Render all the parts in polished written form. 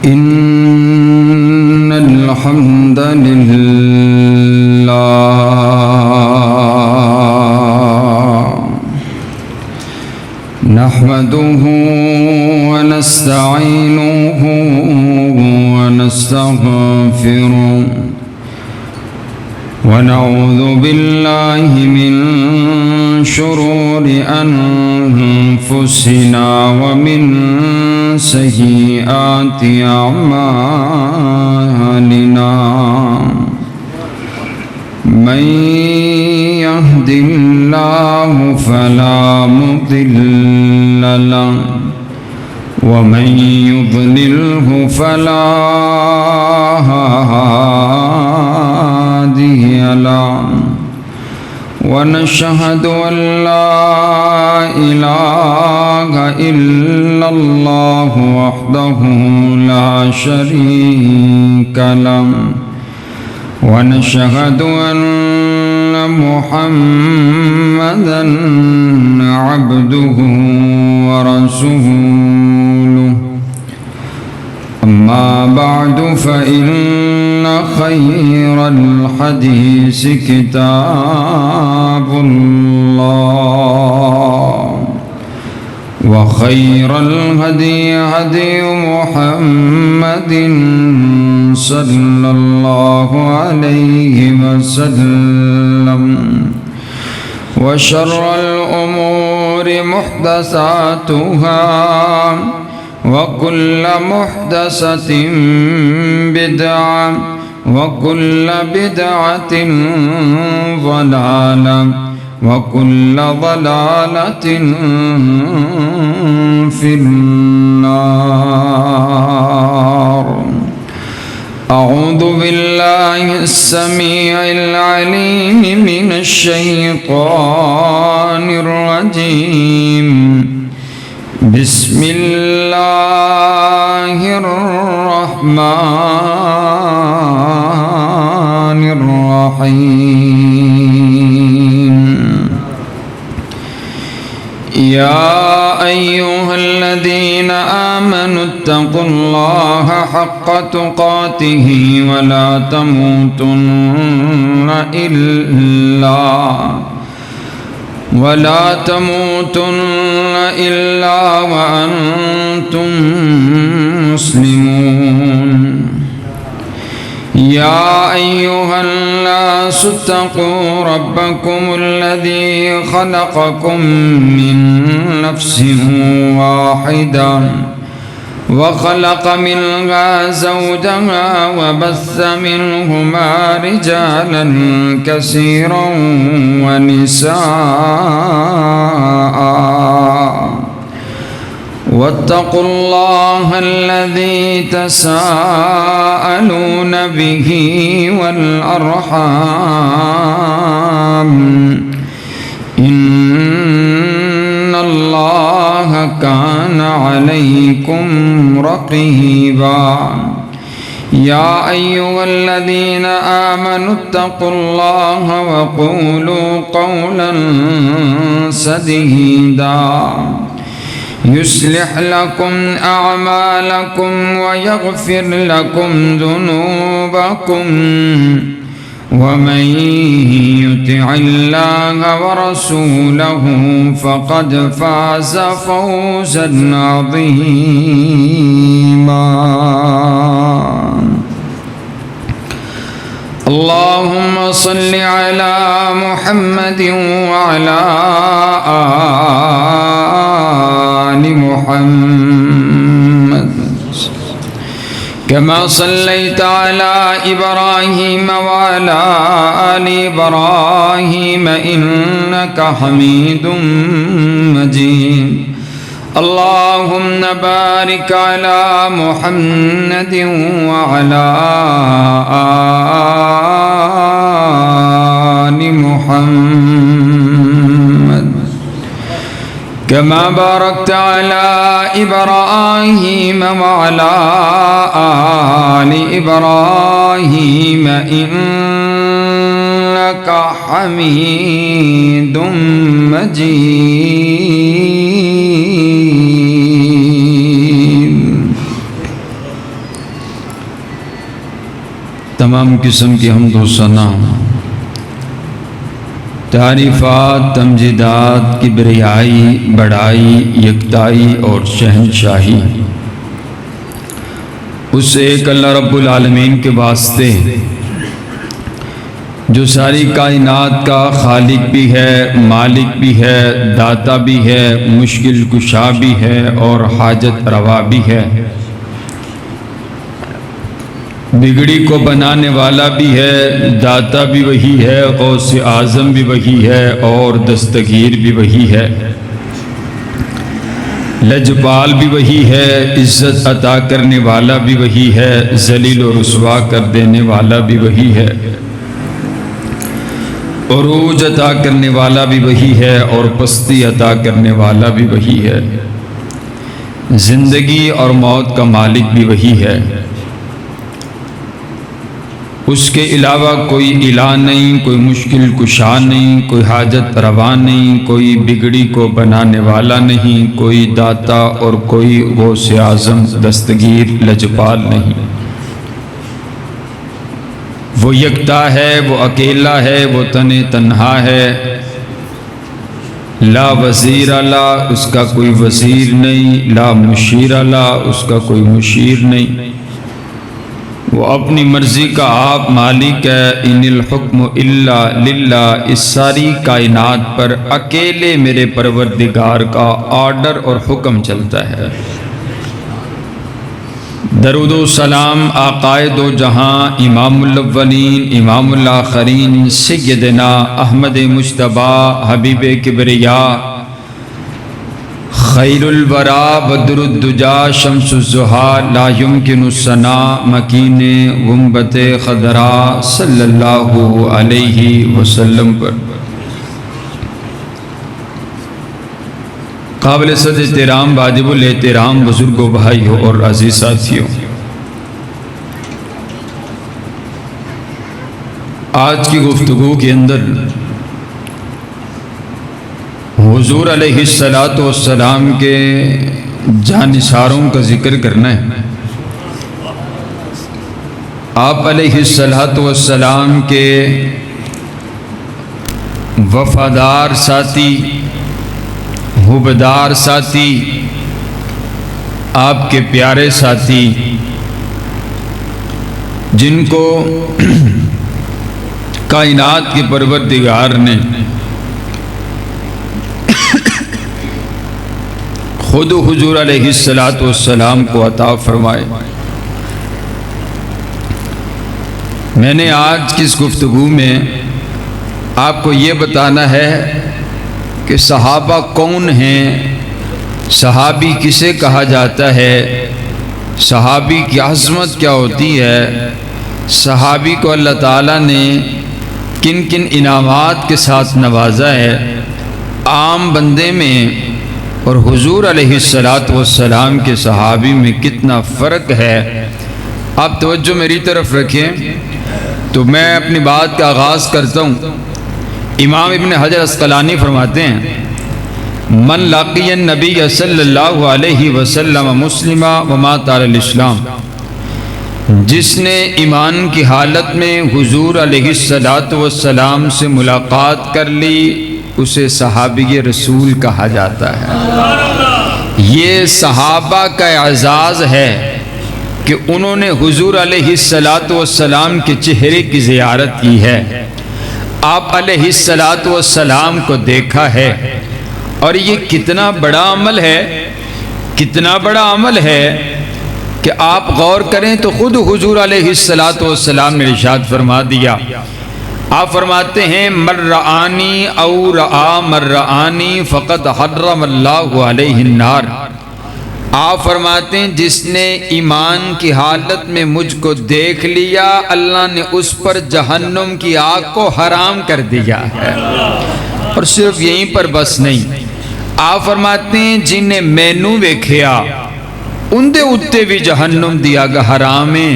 إن الحمد لله نحمده ونستعينه ونستغفره ونعوذ بالله من شرور أنفسنا ومن سيئات أعمالنا من يهد الله فلا مضل له ومن يضلله فلا هادي له ونشهد أن لا إله إلا الله وحده لا شريك له ونشهد أن محمدًا عبده ورسوله أما بعد فإن خير الحديث كتاب الله وخير الهدي هدي محمد صلى الله عليه وسلم وشر الأمور محدثاتها وكل محدثة بدعة وكل بدعة ضلالة وكل ضلالة في النار. أعوذ بالله السميع العليم من الشيطان الرجيم. بسم الله الرحمن الرحيم. يا أيها الذين آمنوا اتقوا الله حق تقاته ولا تموتن إلا وأنتم مسلمون. يا أيها الناس اتقوا ربكم الذي خلقكم من نفس واحدة وخلق منها زوجها وبث منهما رجالا كثيرا ونساء واتقوا الله الذي تساءلون به والأرحام إن الله كان عليكم رقيبا. يا أيها الذين آمنوا اتقوا الله وقولوا قولا سديدا يصلح لكم أعمالكم ويغفر لكم ذنوبكم ومن يطع الله ورسوله فقد فاز فوزا عظيما. اللهم صل على محمد وعلى آل محمد كما صليت على إبراهيم وعلى آل إبراهيم إنك حميد مجيد. اللهم بارك على محمد وعلى آل محمد كما باركت على إبراهيم وعلى آل إبراهيم إنك حميد مجيد. تمام قسم کی حمد و ثنا، تعریفات، تمجیدات، کبریائی، بڑائی، یکتائی اور شہنشاہی اس ایک اللہ رب العالمین کے واسطے جو ساری کائنات کا خالق بھی ہے، مالک بھی ہے، داتا بھی ہے، مشکل کشا بھی ہے اور حاجت روا بھی ہے، بگڑی کو بنانے والا بھی ہے، داتا بھی وہی ہے، غوث اعظم بھی وہی ہے اور دستگیر بھی وہی ہے، لجپال بھی وہی ہے، عزت عطا کرنے والا بھی وہی ہے، ذلیل و رسوا کر دینے والا بھی وہی ہے، عروج عطا کرنے والا بھی وہی ہے اور پستی عطا کرنے والا بھی وہی ہے، زندگی اور موت کا مالک بھی وہی ہے، اس کے علاوہ کوئی الہ نہیں، کوئی مشکل کشا نہیں، کوئی حاجت روا نہیں، کوئی بگڑی کو بنانے والا نہیں، کوئی داتا اور کوئی غوث اعظم دستگیر لجپال نہیں۔ وہ یکتا ہے، وہ اکیلا ہے، وہ تنہا ہے، لا وزیر لا، اس کا کوئی وزیر نہیں، لا مشیر لا، اس کا کوئی مشیر نہیں، وہ اپنی مرضی کا آپ مالک ہے، ان الحکم الا للہ، اس ساری کائنات پر اکیلے میرے پروردگار کا آرڈر اور حکم چلتا ہے۔ درود و سلام آقائے دو جہاں، امام الاولین امام الآخرین، سیدنا احمد مجتبیٰ حبیب کبریا، خیر الورا بدر الدجا شمس الضحیٰ، لا یمکن الثنا مکین غنبت خضرا صلی اللہ علیہ وسلم پر قابل صد احترام، واجب الاحترام بزرگوں، بھائیوں اور عزیز ساتھیوں، آج کی گفتگو کے اندر حضور علیہ السلام کے جانثاروں کا ذکر کرنا ہے۔ آپ علیہ السلام کے وفادار ساتھی، حبدار ساتھی، آپ کے پیارے ساتھی، جن کو کائنات کے پروردگار نے خود حضور علیہ السلام کو عطا فرمائے۔ میں نے آج کی اس گفتگو میں آپ کو یہ بتانا ہے کہ صحابہ کون ہیں، صحابی کسے کہا جاتا ہے، صحابی کی عظمت کیا ہوتی ہے، صحابی کو اللہ تعالیٰ نے کن کن انعامات کے ساتھ نوازا ہے، عام بندے میں اور حضور علیہ السلام کے صحابی میں کتنا فرق ہے۔ آپ توجہ میری طرف رکھیں تو میں اپنی بات کا آغاز کرتا ہوں۔ امام ابن حجر عسقلانی فرماتے ہیں، من لاقی النبی صلی اللہ علیہ وسلم مسلمہ ومات علی الاسلام، جس نے ایمان کی حالت میں حضور علیہ السلام سے ملاقات کر لی، اسے صحابی رسول کہا جاتا ہے۔ یہ صحابہ کا اعزاز ہے کہ انہوں نے حضور علیہ السلام کے چہرے کی زیارت کی ہے، آپ علیہ السلام کو دیکھا ہے، اور یہ کتنا بڑا عمل ہے، کتنا بڑا عمل ہے کہ آپ غور کریں تو خود حضور علیہ السلام نے ارشاد فرما دیا۔ آپ فرماتے ہیں، من رآنی او رآ من رآنی فقد حرم اللہ علیہ النار۔ آپ فرماتے ہیں، جس نے ایمان کی حالت میں مجھ کو دیکھ لیا، اللہ نے اس پر جہنم کی آگ کو حرام کر دیا ہے۔ اور صرف یہیں پر بس نہیں، آپ فرماتے ہیں، جنہیں مینوں ویکھیا اندے اتے بھی جہنم دیا گا حرام ہے،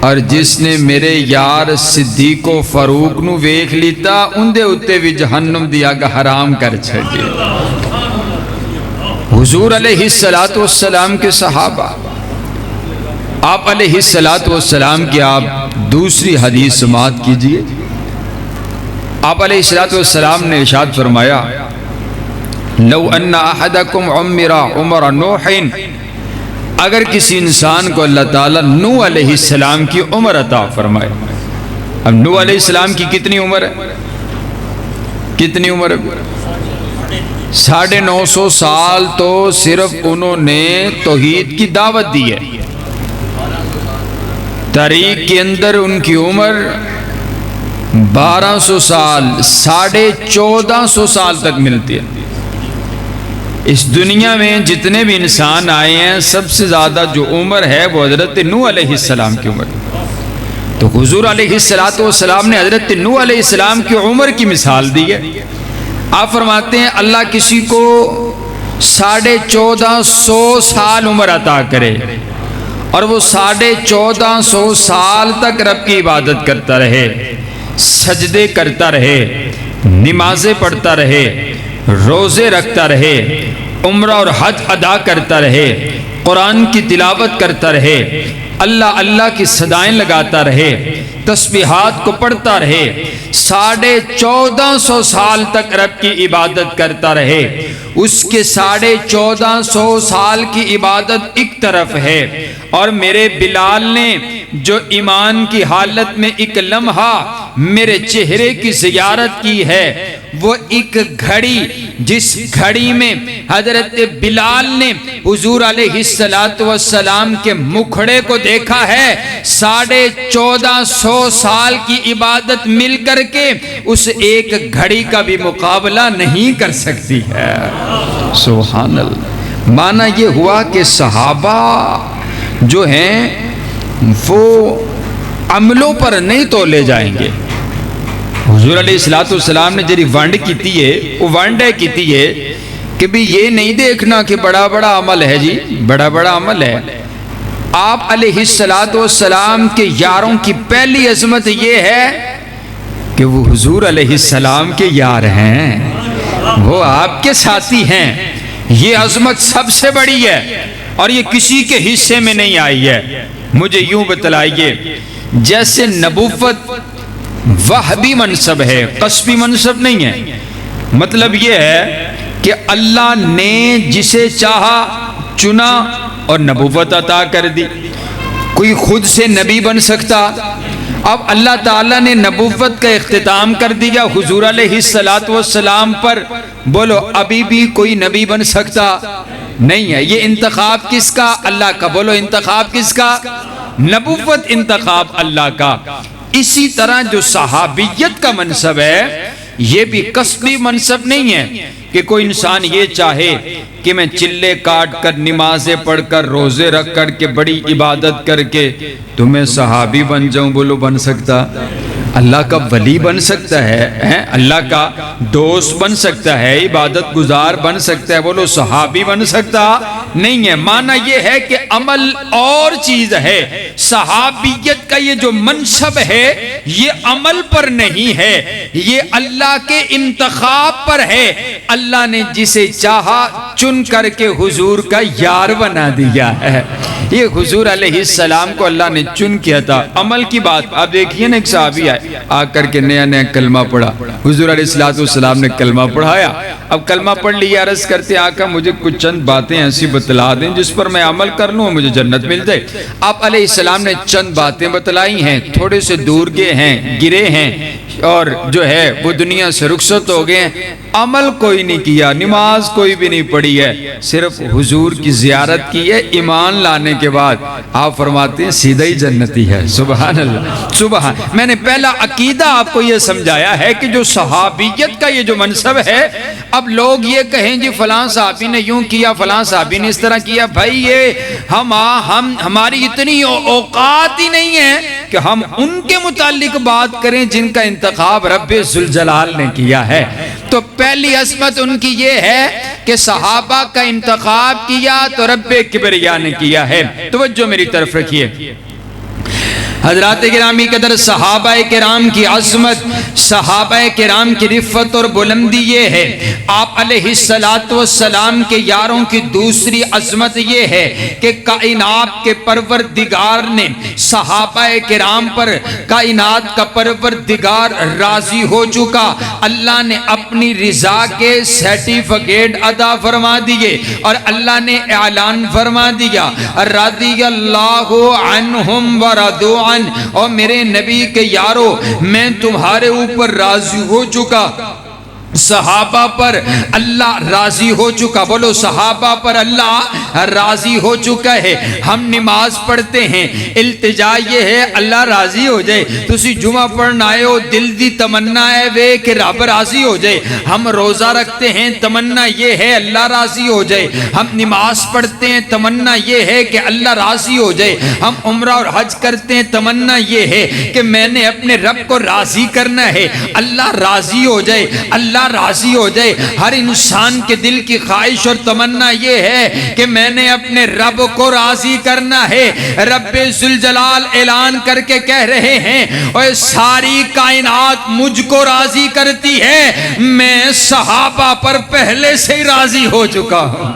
اور جس نے میرے یار صدیق و فاروق نو ویکھ لیتا اندے اتے بھی جہنم دیا گا حرام کر چھڑے۔ حضور علیہ السلام کے صحابہ، آپ علیہ السلام کی آپ دوسری حدیث سماعت کیجئے۔ آپ علیہ السلام نے ارشاد فرمایا لو ان احدکم عمر عمر نوح، اگر کسی انسان کو اللہ تعالیٰ نوح علیہ السلام کی عمر عطا فرمائے۔ اب نوح علیہ السلام کی کتنی عمر ہے؟ کتنی عمر ہے؟ 950 سال تو صرف انہوں نے توحید کی دعوت دی ہے۔ تاریخ کے اندر ان کی عمر 1200 سال 1450 سال تک ملتی ہے۔ اس دنیا میں جتنے بھی انسان آئے ہیں سب سے زیادہ جو عمر ہے وہ حضرت نوح علیہ السلام کی عمر ہے۔ تو حضور علیہ السلام نے حضرت نوح علیہ السلام کی عمر کی مثال دی ہے۔ آپ فرماتے ہیں اللہ کسی کو 1450 سال عمر عطا کرے اور وہ 1450 سال تک رب کی عبادت کرتا رہے، سجدے کرتا رہے، نمازیں پڑھتا رہے، روزے رکھتا رہے، عمرہ اور حج ادا کرتا رہے، قرآن کی تلاوت کرتا رہے، اللہ اللہ کی صدائیں لگاتا رہے، تسبیحات کو پڑھتا رہے، 1450 سال تک رب کی عبادت کرتا رہے، اس کے 1450 سال کی عبادت ایک طرف ہے، اور میرے بلال نے جو ایمان کی حالت میں ایک لمحہ میرے چہرے کی زیارت کی ہے، وہ ایک گھڑی جس گھڑی میں حضرت بلال نے حضور علیہ السلام کے مکھڑے کو دیکھا ہے، 1450 سال کی عبادت مل کر کے اس ایک گھڑی کا بھی مقابلہ نہیں کر سکتی ہے۔ سبحان اللہ۔ معنی یہ ہوا کہ صحابہ جو ہیں وہ عملوں پر نہیں تولے جائیں گے۔ حضور علیہ السلام نے جری ونڈ کیتی ہے، وہ ونڈ ہے کیتی ہے کہ بھی یہ نہیں دیکھنا کہ بڑا بڑا عمل ہے جی، بڑا بڑا عمل ہے۔ آپ علیہ السلام کے یاروں کی پہلی عظمت یہ ہے کہ وہ حضور علیہ السلام کے یار ہیں، وہ آپ کے ساتھی ہیں۔ یہ عظمت سب سے بڑی ہے اور یہ کسی کے حصے میں نہیں آئی ہے۔ مجھے یوں بتلائیے، جیسے نبوت وہبی منصب ہے، قصبی منصب نہیں ہے۔ مطلب یہ ہے کہ اللہ نے جسے چاہا چنا اور نبوت عطا کر دی۔ کوئی خود سے نبی بن سکتا، اب اللہ تعالیٰ نے نبوت کا اختتام کر دیا حضور علیہ السلام پر، بولو ابھی بھی کوئی نبی بن سکتا نہیں ہے۔ یہ انتخاب کس کا؟ اللہ کا۔ بولو انتخاب کس کا؟ نبوت انتخاب اللہ کا۔ اسی طرح جو صحابیت کا منصب ہے یہ بھی قصبی منصب نہیں ہے کہ کوئی انسان یہ چاہے کہ میں چلے کاٹ کر، نمازیں پڑھ کر، روزے رکھ کر کے، بڑی عبادت کر کے تو میں صحابی بن جاؤں۔ بولو بن سکتا؟ اللہ کا ولی بن سکتا ہے، اللہ کا دوست بن سکتا ہے، عبادت گزار بن سکتا ہے، بولو صحابی بن سکتا نہیں ہے۔ معنی یہ ہے کہ عمل اور چیز ہے۔ صحابیت کا یہ جو منصب ہے یہ عمل پر نہیں ہے، یہ اللہ کے انتخاب پر ہے۔ اللہ نے جسے چاہا چن کر کے حضور کا یار بنا دیا ہے۔ یہ حضور علیہ السلام کو اللہ نے چن کیا تھا۔ عمل کی بات آپ دیکھیے نا، ایک صحابی آ کر کے نیا نیا کلمہ پڑھا، حضور علیہ السلام نے کلمہ پڑھایا۔ اب کلمہ پڑھ لیا، عرض کرتے آقا مجھے کچھ چند باتیں ایسی بتلا دیں جس پر میں عمل کر لوں مجھے جنت مل جائے۔ آپ علیہ السلام نے چند باتیں بتلائی ہیں، تھوڑے سے دور گئے ہیں، گرے ہیں اور جو ہے وہ دنیا سے رخصت ہو گئے ہیں۔ عمل کوئی نہیں کیا، نماز کوئی بھی نہیں پڑھی ہے، صرف حضور کی زیارت کی ہے۔ ایمان لانے کے بعد آپ فرماتے ہیں سیدھا ہی جنتی ہے۔ سبحان اللہ، سبحان۔ میں نے پہلا عقیدہ آپ کو یہ سمجھایا ہے کہ جو صحابیت کا یہ جو منصب ہے، اب لوگ یہ کہیں جی فلاں صحابی نے یوں کیا، فلاں صحابی نے اس طرح کیا، بھائی یہ ہماری اتنی اوقات ہی نہیں ہے کہ ہم ان کے متعلق بات کریں جن کا انتخاب رب ذوالجلال نے کیا ہے۔ تو پہلی عظمت ان کی یہ ہے کہ صحابہ کا انتخاب کیا تو رب کبریا نے کیا ہے۔ توجہ میری طرف رکھیے، حضرات گرامی قدر صحابہ کرام کی عظمت، صحابہ کرام کی رفت اور بلندی یہ ہے۔ آپ علیہ السلام کے یاروں کی دوسری عظمت یہ ہے کہ کائنات کے پروردگار نے صحابہ کرام پر، کائنات کا پروردگار راضی ہو چکا، اللہ نے اپنی رضا کے سرٹیفکیٹ عطا فرما دیے اور اللہ نے اعلان فرما دیا رضی اللہ عنہم ورضوا عنہ، اور میرے نبی کے یارو میں تمہارے اوپر راضی ہو چکا، صحابہ پر اللہ راضی ہو چکا۔ بولو صحابہ پر اللہ راضی ہو چکا ہے۔ ہم نماز پڑھتے ہیں، التجا یہ ہے اللہ راضی ہو جائے۔ تسی جمعہ پڑھنا آئے ہو، دل دی تمنا ہے وے کہ رب راضی ہو جائے۔ ہم روزہ رکھتے ہیں، تمنا یہ ہے اللہ راضی ہو جائے۔ ہم نماز پڑھتے ہیں، تمنا یہ ہے کہ اللہ راضی ہو جائے۔ ہم عمرہ اور حج کرتے ہیں، تمنا یہ ہے کہ میں نے اپنے رب کو راضی کرنا ہے، اللہ راضی ہو جائے، اللہ راضی ہو جائے۔ ہر انسان کے دل کی خواہش اور تمنا یہ ہے کہ میں نے اپنے رب کو راضی کرنا ہے۔ رب ذوالجلال اعلان کر کے کہہ رہے ہیں اور ساری کائنات مجھ کو راضی کرتی ہے، میں صحابہ پر پہلے سے ہی راضی ہو چکا ہوں۔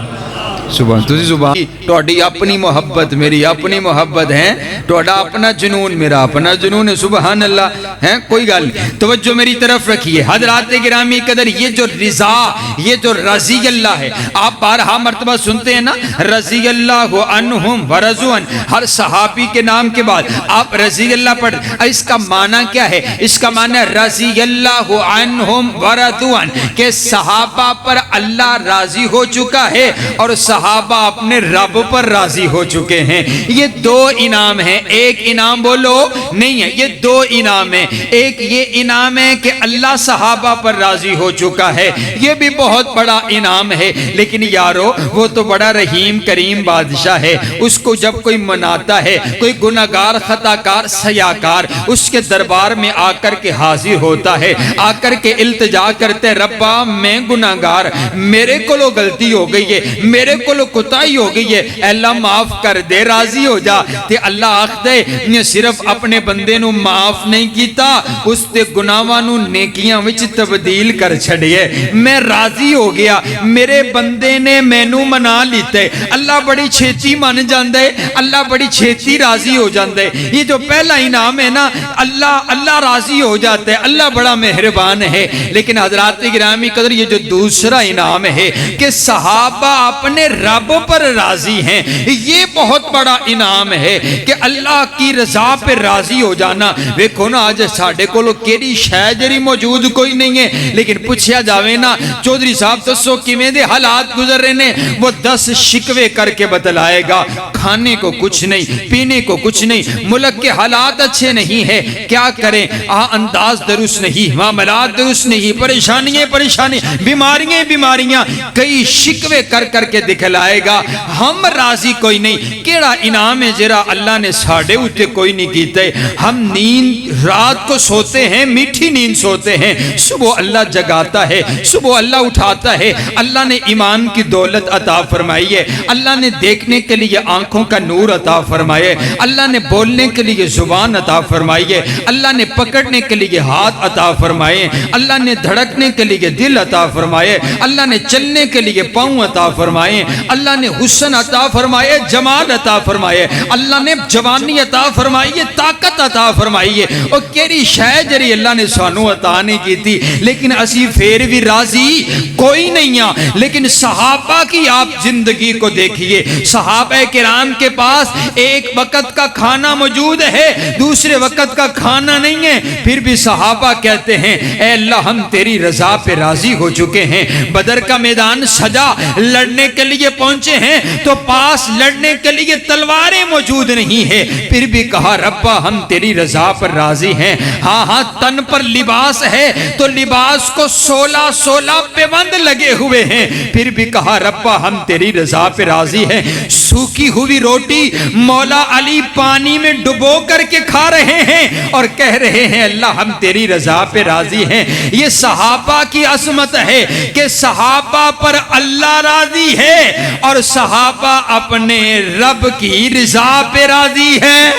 سبحان تسی سبحان توڑی اپنی محبت میری اپنی محبت ہے، توڑا اپنا جنون میرا اپنا جنون ہے، سبحان اللہ ہے۔ کوئی گل توجہ میری طرف رکھیے حضرات گرامی قدر، یہ جو رضا، یہ جو رضی اللہ ہے، آپ بارہا مرتبہ سنتے ہیں نا رضی اللہ عنہم ورضوا عنہ، ہر صحابی کے نام کے بعد آپ رضی اللہ پڑھ، اس کا معنی کیا ہے؟ اس کا معنی رضی اللہ عنہم ورضوا عنہ کہ صحابہ پر اللہ راضی ہو چکا ہے اور صحابہ اپنے رب پر راضی ہو چکے ہیں۔ یہ دو انعام ہیں، ایک انعام بولو نہیں ہے، یہ دو انعام ہیں۔ ایک یہ انعام ہے کہ اللہ صحابہ پر راضی ہو چکا ہے، یہ بھی بہت بڑا انعام ہے، لیکن یارو وہ تو بڑا رحیم کریم بادشاہ ہے، اس کو جب کوئی مناتا ہے، کوئی گناہگار خطاکار سیاکار اس کے دربار میں آ کر کے حاضر ہوتا ہے، آ کر کے التجا کرتے ربا میں گناہگار، میرے کو لو غلطی ہو گئی ہے، میرے کو لو کوتاہی ہو گئی ہے، اللہ معاف کر دے، راضی ہو جا۔ تے اللہ آخ دے نے صرف اپنے بندے نو معاف نہیں کیتا، اس تے گناہاں نو نیکیاں وچ تبدیل کر چھڑیے، میں راضی ہو گیا، میرے بندے نے مینوں منا لیتے۔ اللہ بڑی چھیتی مان جاندے، اللہ بڑی چھیتی راضی ہو جاندے۔ یہ جو پہلا انعام ہے نا اللہ راضی ہو جاتا ہے، اللہ بڑا مہربان ہے۔ لیکن حضرات گرامی قدر یہ جو دوسرا انعام ہے کہ صحابہ اپنے رب پر راضی ہیں، یہ بہت بڑا انعام ہے کہ اللہ کی رضا پہ راضی ہو جانا۔ ویکھو نا آج ساڑھے کو لو کیری شے جری موجود کوئی نہیں ہے، لیکن پوچھیا جاوے نا چودھری صاحب دسو کیویں دے حالات گزر رہے نے، وہ 10 شکوے کر کے بتلائے گا۔ کھانے کو کچھ نہیں، پینے کو کچھ نہیں، ملک کے حالات اچھے نہیں ہے، کیا کریں، انداز درست نہیں، معاملات درست نہیں، پریشانی، بیماریاں، کئی شکوے کر کر کے دکھلائے گا۔ ہم راضی کوئی نہیں، کیڑا انعام ہے جرا اللہ نے ساڑھے اٹھے کوئی نہیں کیتے۔ ہم نیند رات کو سوتے ہیں، میٹھی نیند سوتے ہیں، صبح اللہ جگاتا ہے، صبح اللہ اٹھاتا ہے۔ اللہ نے ایمان کی دولت عطا فرمائی ہے، اللہ نے دیکھنے کے لیے آنکھوں کا نور عطا فرمائے، اللہ نے بولنے کے لیے زبان عطا فرمائی ہے، اللہ نے پکڑنے کے لیے ہاتھ عطا فرمائے، اللہ نے دھڑکنے کے لیے دل عطا فرمائے، اللہ نے چلنے کے لیے پاؤں عطا فرمائے، اللہ نے حسن عطا فرمائے، جمال عطا فرمائے، اللہ نے جوانی عطا فرمائی ہے، طاقت عطا فرمائی ہے۔ اور کیری شے جری اللہ نے سانو عطا نہیں کی تھی، لیکن اسی پھر بھی راضی کوئی نہیں ہے۔ لیکن صحابہ کی آپ زندگی کو دیکھیے، صحابہ کرام کے پاس ایک وقت کا کھانا موجود ہے، دوسرے وقت کا کھانا نہیں ہے، پھر بھی صحابہ کہتے ہیں اے اللہ ہم تیری رضا پہ راضی ہو چکے ہیں۔ بدر کا میدان سجا، لڑنے کے لیے پہنچے ہیں تو پاس لڑنے کے لیے تلواریں موجود نہیں ہے، پھر بھی کہا ربا ہم تیری رضا پر راضی ہیں۔ ہاں تن پر لباس ہے تو لباس کو 16 پیوند لگے ہوئے ہیں، پھر بھی کہا ربا ہم تیری رضا پہ راضی ہیں۔ سوکھی ہوئی روٹی مولا علی پانی میں ڈبو کر کے کھا رہے ہیں اور کہہ رہے ہیں اللہ ہم تیری رضا پہ راضی ہیں۔ یہ صحابہ کی عظمت ہے کہ صحابہ پر اللہ راضی ہے اور صحابہ اپنے رب کی رضا پہ راضی ہے۔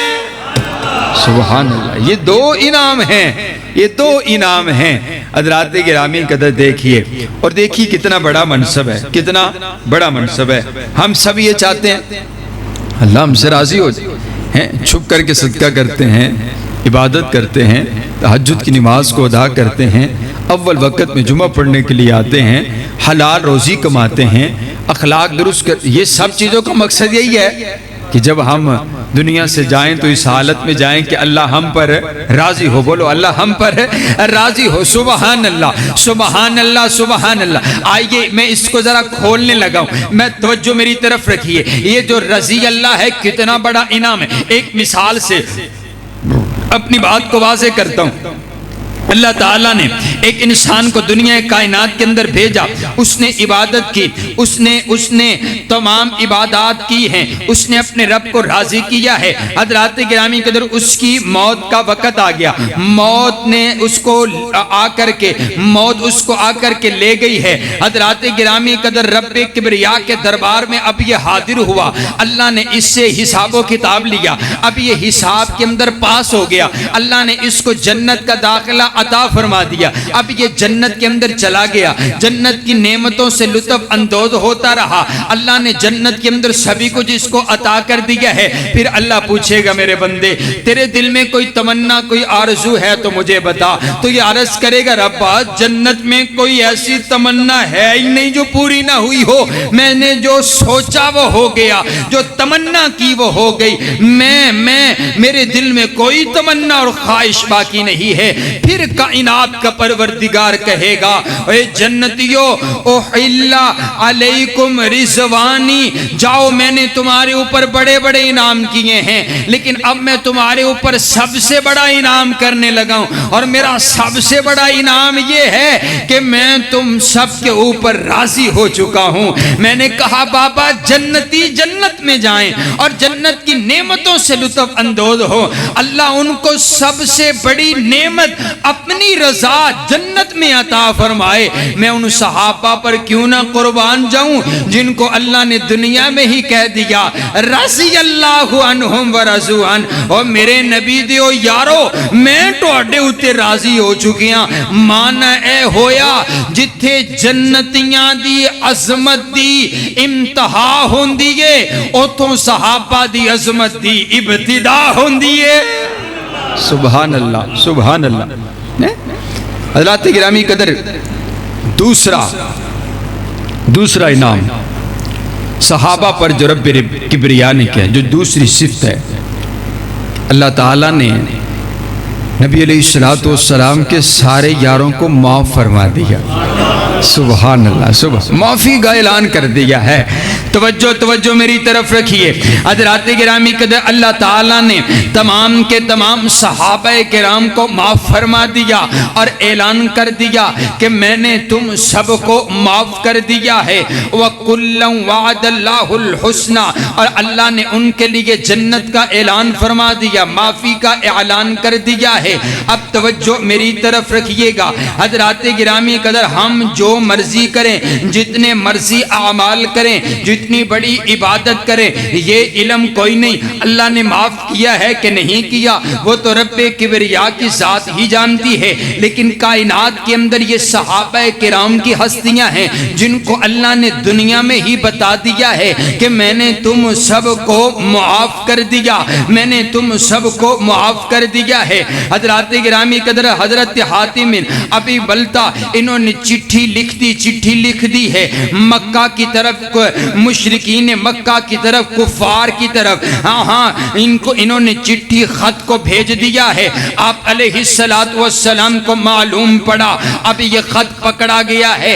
سبحان اللہ، یہ دو انعام ہیں، یہ دو انعام ہیں۔ حضرات گرامی قدر دیکھیے، اور دیکھیے کتنا بڑا منصب ہے، کتنا بڑا منصب ہے۔ ہم سب یہ چاہتے ہیں اللہ ہم سے راضی ہو جائے، چھپ کر کے صدقہ کرتے ہیں، عبادت کرتے ہیں، تہجد کی نماز کو ادا کرتے ہیں، اول وقت میں جمعہ پڑھنے کے لیے آتے ہیں، حلال روزی کماتے ہیں، اخلاق درست کرتے ہیں۔ یہ سب چیزوں کا مقصد یہی ہے کہ جب ہم دنیا سے جائیں تو اس حالت میں جائیں کہ اللہ ہم پر راضی ہو۔ بولو اللہ ہم پر راضی ہو۔ سبحان اللہ، سبحان اللہ، سبحان اللہ۔ آئیے میں اس کو ذرا کھولنے لگا ہوں، میں توجہ میری طرف رکھیے۔ یہ جو رضی اللہ ہے کتنا بڑا انعام ہے۔ ایک مثال سے اپنی بات کو واضح کرتا ہوں۔ اللہ تعالیٰ نے ایک انسان کو دنیا کائنات کے اندر بھیجا، اس نے عبادت کی، اس نے تمام عبادات کی ہیں، اس نے اپنے رب کو راضی کیا ہے۔ حضرات گرامی قدر اس کی موت کا وقت آ گیا، موت نے اس کو آ کر کے لے گئی ہے۔ حضرات گرامی قدر رب کبریا کے دربار میں اب یہ حاضر ہوا، اللہ نے اس سے حساب و کتاب لیا، اب یہ حساب کے اندر پاس ہو گیا، اللہ نے اس کو جنت کا داخلہ عطا فرما دیا۔ اب یہ جنت کے اندر چلا گیا، جنت کی نعمتوں سے لطف اندوز ہوتا رہا، اللہ نے جنت کے اندر سبھی کچھ اس کو عطا کر دیا ہے۔ پھر اللہ پوچھے گا میرے بندے تیرے دل میں کوئی تمنا کوئی آرزو ہے تو مجھے بتا، تو یہ عرض کرے گا ربا جنت میں کوئی ایسی تمنا ہے ہی نہیں جو پوری نہ ہوئی ہو، میں نے جو سوچا وہ ہو گیا، جو تمنا کی وہ ہو گئی، میرے دل میں کوئی تمنا اور خواہش باقی نہیں ہے۔ پھر کائنات کا پروردگار کہے گا اے جنتیو احل علیکم رضوانی، جاؤ میں نے تمہارے اوپر بڑے بڑے انعام کیے ہیں، لیکن اب میں تمہارے اوپر سب سے بڑا انعام کرنے لگا ہوں، اور میرا سب سے بڑا انعام یہ ہے کہ میں تم سب کے اوپر راضی ہو چکا ہوں۔ میں نے کہا بابا جنتی جنت میں جائیں اور جنت کی نعمتوں سے لطف اندوز ہو، اللہ ان کو سب سے بڑی نعمت اپنی رضا جنت میں عطا فرمائے۔ میں ان صحابہ پر کیوں نہ قربان جاؤں جن کو اللہ نے دنیا میں ہی کہہ دیا رضی اللہ عنہم ورضوا عنہ، اور میرے نبی دیو یارو میں توڑے اتے راضی ہو چکیاں۔ مانا اے ہویا جتھے جنتیاں دی عظمت دی انتہا ہوندی ہے اتھوں صحابہ دی عظمت دی ابتدا ہوندی ہے۔ سبحان اللہ، سبحان اللہ۔ حضرات گرامی قدر دوسرا انعام صحابہ پر جو رب کبریا نے کیا، جو دوسری صفت ہے، اللہ تعالیٰ نے نبی علیہ السلام کے سارے یاروں کو معاف فرما دیا۔ سبحان اللہ، سبحان، معافی کا اعلان کر دیا ہے۔ توجہ میری طرف رکھیے۔ حضرات گرامی قدر اللہ تعالیٰ نے تمام کے تمام صحابہ کرام کو معاف فرما دیا اور اعلان کر دیا کہ میں نے تم سب کو معاف کر دیا ہے۔ وَكُلًّا وَعَدَ اللَّهُ الْحُسْنَى، اور اللہ نے ان کے لیے جنت کا اعلان فرما دیا، معافی کا اعلان کر دیا ہے۔ اب توجہ میری طرف رکھیے گا۔ حضرات گرامی قدر ہم جو مرضی کریں، جتنے مرضی اعمال کریں، جتنی بڑی عبادت کریں، یہ علم کوئی نہیں اللہ نے معاف کیا ہے کہ نہیں کیا، وہ تو رب کبریا کی ذات ہی جانتی ہے۔ لیکن کائنات کے اندر یہ صحابہ کرام کی ہستیاں ہیں جن کو اللہ نے دنیا میں ہی بتا دیا ہے کہ میں نے تم سب کو معاف کر دیا، میں نے تم سب کو معاف کر دیا ہے۔ حضرات گرامی قدر حضرت حاتم ابی بلتا انہوں نے چٹھی لکھ دی ہے مکہ کی طرف، مشرکین مکہ کی طرف، کفار کی طرف، انہوں نے چٹھی خط کو بھیج دیا ہے۔ آپ علیہ السلام کو معلوم پڑا، اب یہ خط پکڑا گیا ہے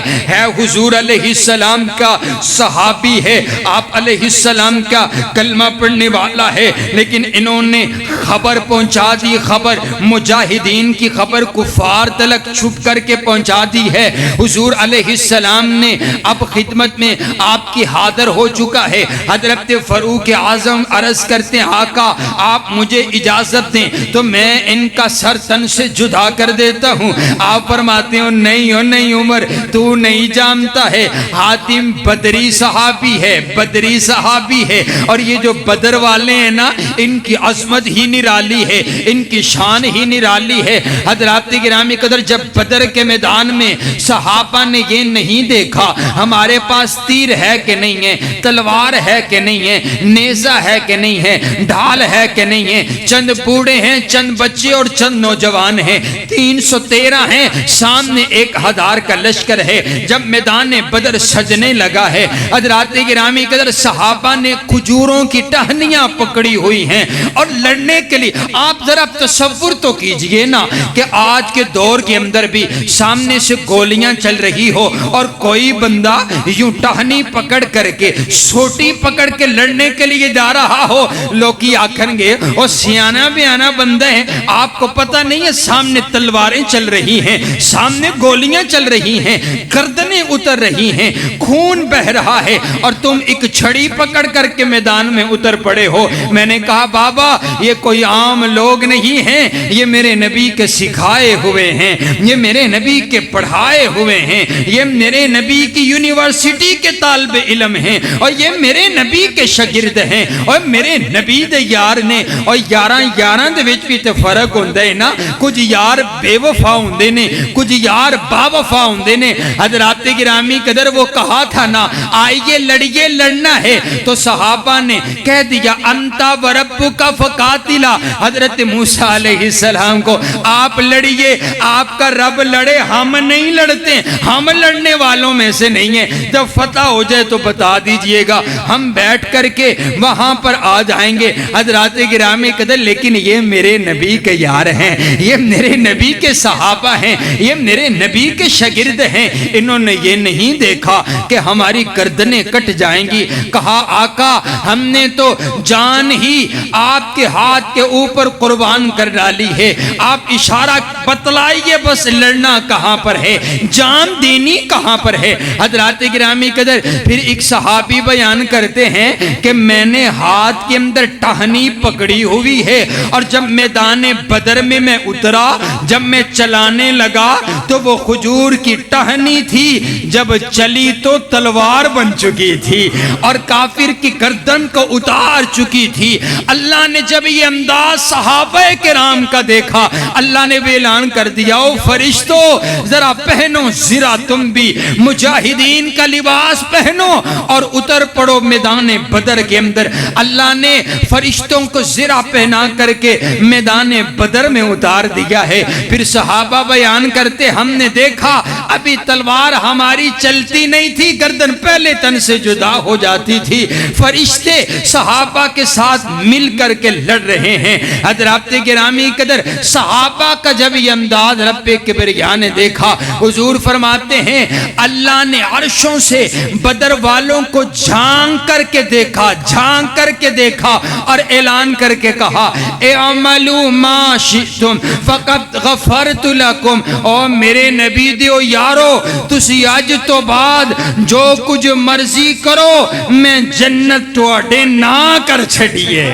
حضور علیہ السلام کا صحابی ہے، آپ علیہ السلام کا کلمہ پڑھنے والا ہے، لیکن انہوں نے خبر پہنچا دی، خبر مجاہدین کی خبر کفار تلک چھپ کر کے پہنچا دی ہے۔ حضور حضور علیہ السلام نے اب خدمت میں آپ کی حاضر ہو چکا ہے۔ حضرت فاروق اعظم عرض کرتے ہیں آقا آپ مجھے اجازت دیں تو میں ان کا سر تن سے جدا کر دیتا ہوں۔ آپ فرماتے ہو نہیں عمر تو نہیں جانتا ہے، حاتم بدری صحابی ہے، بدری صحابی ہے، اور یہ جو بدر والے ہیں نا ان کی عظمت ہی نرالی ہے، ان کی شان ہی نرالی ہے۔ حضرات گرامی قدر جب بدر کے میدان میں صحابہ نے یہ نہیں دیکھا ہمارے پاس تیر ہے کہ نہیں ہے، تلوار ہے کہ نہیں ہے، نیزہ ہے کہ نہیں ہے، ڈھال ہے کہ نہیں ہے، چند بوڑھے ہیں، چند بچے اور چند نوجوان ہیں، 313 ہیں، سامنے 1000 کا لشکر ہے۔ جب میدان بدر سجنے لگا ہے حضرات گرامی قدر صحابہ نے کھجوروں کی ٹہنیاں پکڑی ہوئی ہیں اور لڑنے کے لیے آپ ذرا تصور تو کیجئے نا کہ آج کے دور کے اندر بھی سامنے سے گولیاں چل رہی ہو اور کوئی بندہ یوں ٹہنی پکڑ کر کے سوٹی پکڑ کے لڑنے کے لیے جا رہا ہو، لوگ یہ آکھیں گے اور سیانہ بیانہ بندہ ہے، آپ کو پتہ نہیں ہے سامنے تلواریں چل رہی ہیں، سامنے گولیاں چل رہی ہیں، گردنیں اتر رہی ہیں، خون بہ رہا ہے اور تم ایک چھڑی پکڑ کر کے میدان میں اتر پڑے ہو۔ میں نے کہا بابا یہ کوئی عام لوگ نہیں ہیں، یہ میرے نبی کے سکھائے ہوئے ہیں، یہ میرے نبی کے پڑھائے ہوئے ہیں، یہ میرے نبی کی یونیورسٹی کے طالب علم ہیں، اور یہ میرے نبی کے شاگرد ہیں، اور میرے نبی دے یار نے، اور یاراں دے وچ بھی تے فرق ہوندے ہے نا، کچھ یار بے وفا ہوندے نے، کچھ یار با وفا ہوندے نے۔ حضرات گرامی قدر وہ کہا تھا نا آئیے لڑیے لڑنا ہے، تو صحابہ نے کہہ دیا انتا وربک فقاتلا، حضرت موسیٰ علیہ السلام کو آپ لڑیے، آپ کا رب لڑے، ہم نہیں لڑتے، ہم لڑنے والوں میں سے نہیں ہیں، جب فتح ہو جائے تو بتا دیجئے گا، ہم بیٹھ کر کے وہاں پر آ جائیں گے۔ حضرات گرامی قدر لیکن یہ میرے نبی کے یار ہیں، یہ میرے نبی کے صحابہ ہیں، یہ میرے نبی کے شاگرد ہیں، انہوں نے یہ نہیں دیکھا کہ ہماری گردنیں کٹ جائیں گی۔ کہا آقا ہم نے تو جان ہی آپ کے ہاتھ کے اوپر قربان کر ڈالی ہے، آپ اشارہ بتلائیے بس لڑنا کہاں پر ہے، جان دینی کہاں پر ہے۔ حضرات گرامی قدر پھر ایک صحابی بیان کرتے ہیں کہ میں نے ہاتھ کے اندر ٹہنی پکڑی ہوئی ہے اور جب میدان بدر میں میں اترا، جب میں چلانے لگا تو وہ کھجور کی ٹہنی تھی، جب چلی تو تلوار بن چکی تھی اور کافر کی گردن کو اتار چکی تھی۔ اللہ نے جب یہ انداز صحابہ کرام کا دیکھا، اللہ نے بھی اعلان کر دیا او فرشتو ذرا پہنو ذرا تم بھی مجاہدین کا لباس پہنو اور اتر پڑو میدان بدر کے اندر۔ اللہ نے فرشتوں کو ذرا پہنا کر کے میدان بدر میں اتار دیا ہے۔ پھر صحابہ بیان کرتے ہم نے دیکھا ابھی تلوار ہماری چلتی نہیں تھی، گردن پہلے تن سے جدا ہو جاتی تھی، فرشتے صحابہ کے ساتھ مل کر کے لڑ رہے ہیں۔ حضرات گرامی قدر صحابہ کا جب یہ انداز رب کبریا نے دیکھا، حضور فرماتے ہیں اللہ نے عرشوں سے بدر والوں کو جھانک کر کے دیکھا، جھانک کر کے دیکھا اور اعلان کر کے کہا اعملوا ما شئتم فقد غفرت لکم۔ او میرے نبی دیو یارو تسی اج تو بعد جو کچھ مرضی کرو میں جنت توڑے نہ کر چھڑیے۔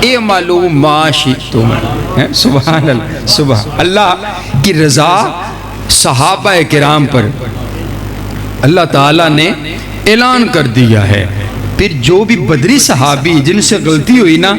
اعملوا ما شئتم، سبحان اللہ، سبحان اللہ کی رضا صحابہ کرام پر اللہ تعالیٰ نے اعلان کر دیا ہے۔ پھر جو بھی بدری صحابی جن سے غلطی ہوئی نا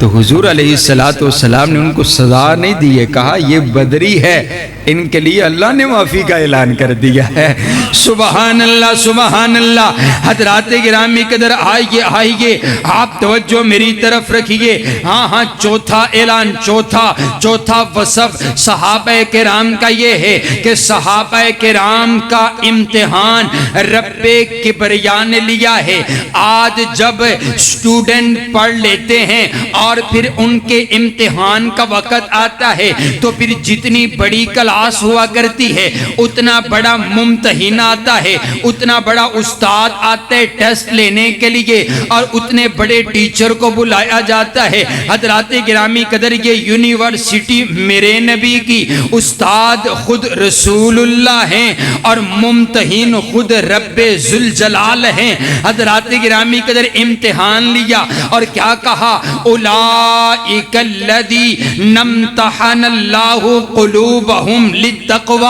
تو حضور علیہ السلام نے ان کو سزا نہیں دی ہے، کہا یہ بدری ہے، ان کے لیے اللہ نے معافی کا اعلان کر دیا ہے۔ سبحان اللہ، سبحان اللہ۔ حضرات گرامی قدر آئیے آپ توجہ میری طرف رکھیے۔ ہاں چوتھا اعلان، چوتھا وصف صحابہ کرام کا یہ ہے کہ صحابہ کرام کا امتحان رب کبریا نے لیا ہے۔ آج جب اسٹوڈنٹ پڑھ لیتے ہیں اور اور پھر ان کے امتحان کا وقت آتا ہے تو پھر جتنی بڑی کلاس ہوا کرتی ہے اتنا بڑا ممتحن آتا ہے، اتنا بڑا استاد آتا ہے ٹیسٹ لینے کے لیے، اور اتنے بڑے ٹیچر کو بلایا جاتا ہے۔ حضرات گرامی قدر یہ یونیورسٹی میرے نبی کی استاد خود رسول اللہ ہیں اور ممتحن خود رب ذوالجلال ہیں۔ حضرات گرامی قدر امتحان لیا اور کیا کہا؟ اولئک الذین امتحن اللہ قلوبہم للتقوی،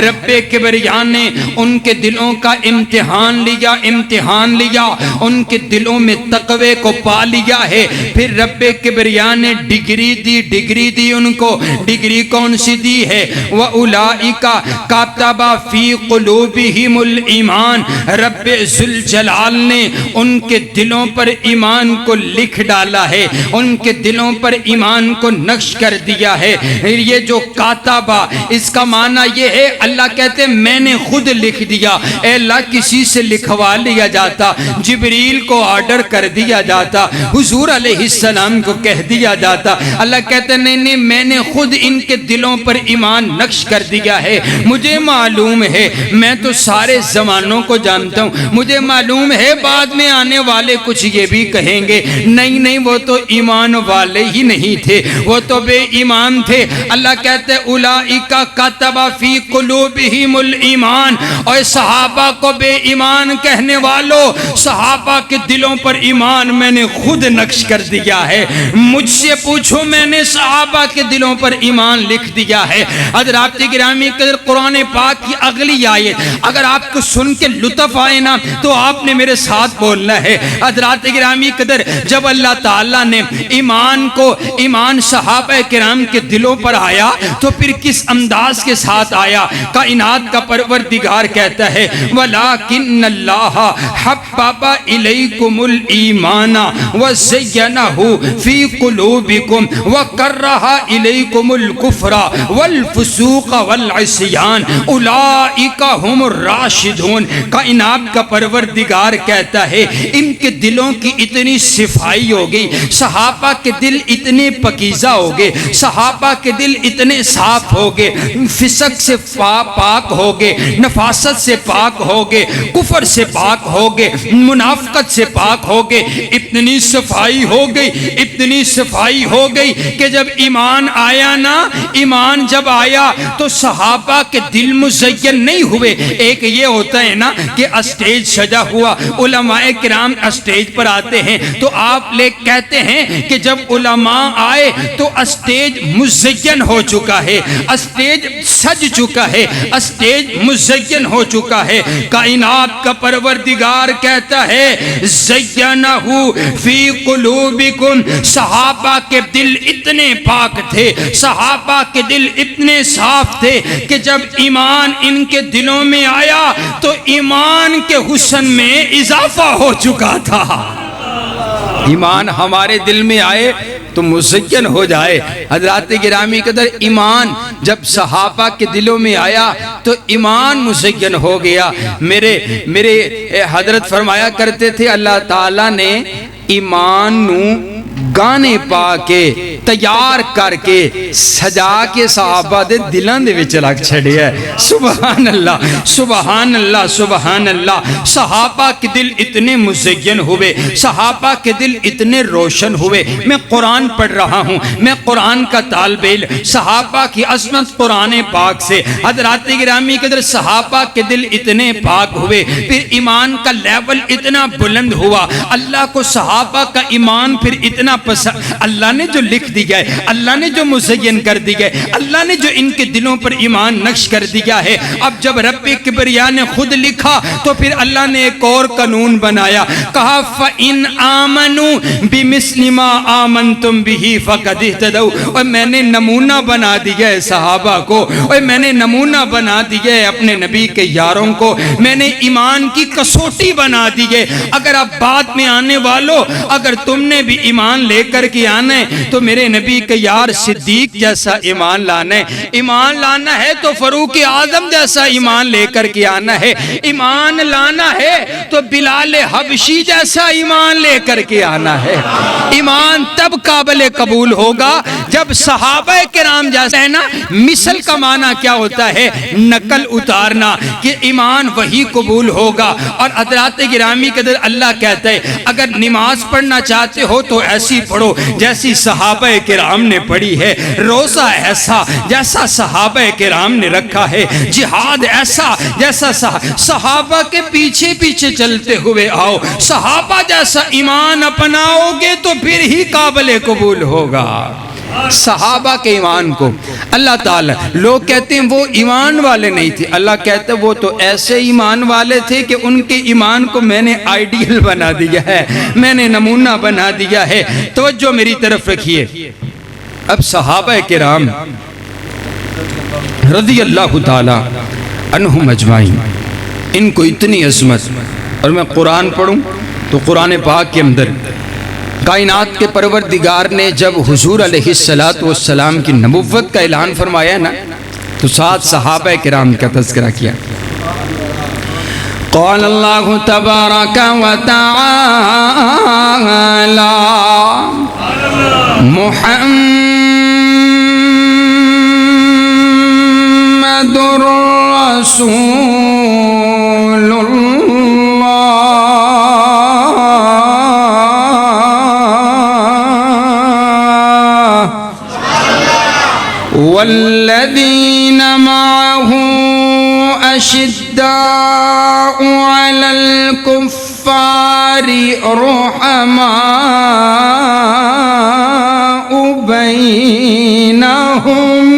رب کبریا نے ان کے دلوں کا امتحان لیا، ان کے دلوں میں تقوی کو پا لیا ہے۔ پھر رب کبریا نے ڈگری دی ان کو۔ ڈگری کون سی دی ہے؟ وَأُولَئِكَ كَتَبَ فِي قُلُوبِهِمُ الْإِيمَانَ، رب ذوالجلال نے ان کے دلوں پر ایمان کو لکھ ڈالا ہے، ان کے دلوں پر ایمان کو نقش کر دیا ہے۔ یہ جو کاتبہ، اس کا معنی یہ ہے اللہ کہتے ہیں میں نے خود لکھ دیا۔ اے اللہ کسی سے لکھوا لیا جاتا، جبریل کو آرڈر کر دیا جاتا، حضور علیہ السلام کو کہہ دیا جاتا۔ اللہ کہتے ہیں نہیں میں نے خود ان کے دلوں پر ایمان نقش کر دیا ہے۔ مجھے معلوم ہے، میں تو سارے زمانوں کو جانتا ہوں، مجھے معلوم ہے بعد میں آنے والے کچھ یہ بھی کہیں گے نہیں وہ تو ایمان والے ہی نہیں تھے، وہ تو بے ایمان تھے۔ اللہ کہتے ہیں اولئک کتب فی قلوبہم الایمان، اور صحابہ کو بے ایمان کہنے والوں، صحابہ کے دلوں پر ایمان میں نے خود نقش کر دیا ہے۔ مجھ سے پوچھو میں نے صحابہ کے دلوں پر ایمان لکھ دیا ہے۔ حضرات گرامی قدر قرآن پاک کی اگلی آیت اگر آپ کو سن کے لطف آئے نا تو آپ نے میرے ساتھ بولنا ہے۔ حضرات گرامی قدر جب اللہ تعالیٰ نے ایمان صحابہ کرام کے دلوں پر آیا تو پھر کس انداز کے ساتھ آیا؟ کائنات کا پروردگار کہتا ہے وَلَكِنَّ اللَّهَ حَبَّبَ إِلَيْكُمُ الْإِيمَانَ وَزَيَّنَهُ فِي قُلُوبِكُمْ وَكَرَّهَ إِلَيْكُمُ الْكُفْرَ وَالْفُسُوقَ وَالْعِصْيَانَ أُولَئِكَ هُمُ الرَّاشِدُونَ۔ کائنات کا پروردگار کہتا ہے ان کے دلوں کی اتنی صفائی ہو گئی، صحابہ کے دل اتنے پکیزہ ہو گئے، صحابہ کے دل اتنے صاف ہو گئے، فسق سے پاک ہو گئے، نفاست سے پاک ہو گئے، کفر سے پاک ہو گئے، منافقت سے پاک ہو گئے۔ اتنی صفائی ہو گئی کہ جب ایمان آیا نا، ایمان جب آیا تو صحابہ کے دل مزین نہیں ہوئے۔ ایک یہ ہوتا ہے نا کہ اسٹیج سجا ہوا، علماء کرام اسٹیج پر آتے ہیں تو آپ کہتے ہیں کہ جب علماء آئے تو اسٹیج مزین ہو چکا ہے، اسٹیج سج چکا ہے، اسٹیج مزین ہو چکا ہے۔ کائنات کا پروردگار کہتا ہے زینہ فی قلوبکم، صحابہ کے دل اتنے پاک تھے، صحابہ کے دل اتنے صاف تھے کہ جب ایمان ان کے دلوں میں آیا تو ایمان کے حسن میں اضافہ ہو چکا تھا۔ ایمان ہمارے دل میں آئے تو مزین ہو جائے۔ حضرات گرامی قدر ایمان جب صحابہ کے دلوں میں آیا تو ایمان مزین ہو گیا۔ میرے حضرت فرمایا کرتے تھے اللہ تعالیٰ نے ایمان نو گانے پا کے تیار کر کے سجا کے صحابہ دے دلان دے وچ رکھ چھڑیا ہے۔ سبحان اللہ سبحان اللہ سبحان اللہ۔ صحابہ کے دل اتنے مزین ہوئے، صحابہ کے دل اتنے روشن ہوئے۔ میں قرآن پڑھ رہا ہوں، میں قرآن کا طالب علم، صحابہ کی عظمت قرآن پاک سے۔ حضرات گرامی قدر صحابہ کے دل اتنے پاک ہوئے، پھر ایمان کا لیول اتنا بلند ہوا، اللہ کو صحابہ کا ایمان پھر اتنا پسند، اللہ نے جو لکھ دیا ہے، اللہ نے جو مزین کر دیا ہے، اللہ نے جو ان کے دلوں پر ایمان نقش کر دیا ہے۔ اب جب رب کبریا نے خود لکھا تو پھر اللہ نے ایک اور قانون بنایا، کہا فَإِنْ آمَنُوا بِمِثْلِ مَا آمَنْتُمْ بِهِ فَقَدِ اهْتَدَوْا۔ اور میں نے نمونہ بنا دیا ہے صحابہ کو، اور میں نے نمونہ بنا دیا ہے اپنے نبی کے یاروں کو، میں نے ایمان کی کسوٹی بنا دی ہے۔ اگر اب بعد میں آنے والوں اگر تم نے بھی ایمان لے لے کر کے آنا ہے تو میرے نبی کے یار صدیق جیسا ایمان لانا ہے، ایمان لانا ہے تو فاروق اعظم جیسا ایمان لے کر کے آنا ہے، ایمان لانا ہے تو بلال حبشی جیسا ایمان لے کر کے آنا ہے۔ ایمان تب قابل قبول ہوگا جب صحابہ کرام جیسا ہے نا۔ مثل کا معنی کیا ہوتا ہے؟ نقل اتارنا، کہ ایمان وہی قبول ہوگا۔ اور حضرات گرامی قدر اللہ کہتا ہے اگر نماز پڑھنا چاہتے ہو تو ایسی پڑھو جیسی صحابہ کرام نے پڑھی ہے، روزہ ایسا جیسا صحابہ کرام نے رکھا ہے، جہاد ایسا جیسا صحابہ کے پیچھے پیچھے چلتے ہوئے آؤ، صحابہ جیسا ایمان اپناؤ گے تو پھر ہی قابل قبول ہوگا۔ صحابہ کے ایمان کو اللہ تعالیٰ، لوگ کہتے ہیں وہ ایمان والے نہیں تھے، اللہ کہتا ہے وہ تو ایسے ایمان والے تھے کہ ان کے ایمان کو میں نے آئیڈیل بنا دیا ہے، میں نے نمونہ بنا دیا ہے۔ توجہ میری طرف رکھیے۔ اب صحابہ کرام رضی اللہ تعالیٰ عنہم اجمعین، ان کو اتنی عظمت، اور میں قرآن پڑھوں تو قرآن پاک کے اندر کائنات کے پروردگار نے جب حضور علیہ السلام کی نبوت کا اعلان فرمایا نا تو ساتھ صحابہ کرام کا تذکرہ کیا۔ قال اللہ تبارک و تعالی محمد رسول والذین معه اشداء علی الکفار رحماء بینہم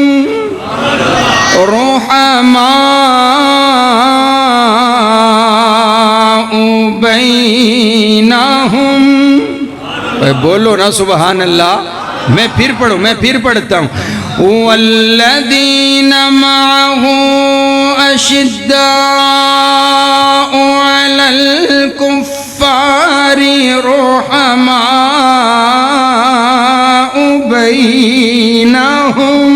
بولو نا سبحان اللہ۔ میں پھر پڑھتا ہوں۔ والذین معه اشداء علی الکفار رحماء بینہم۔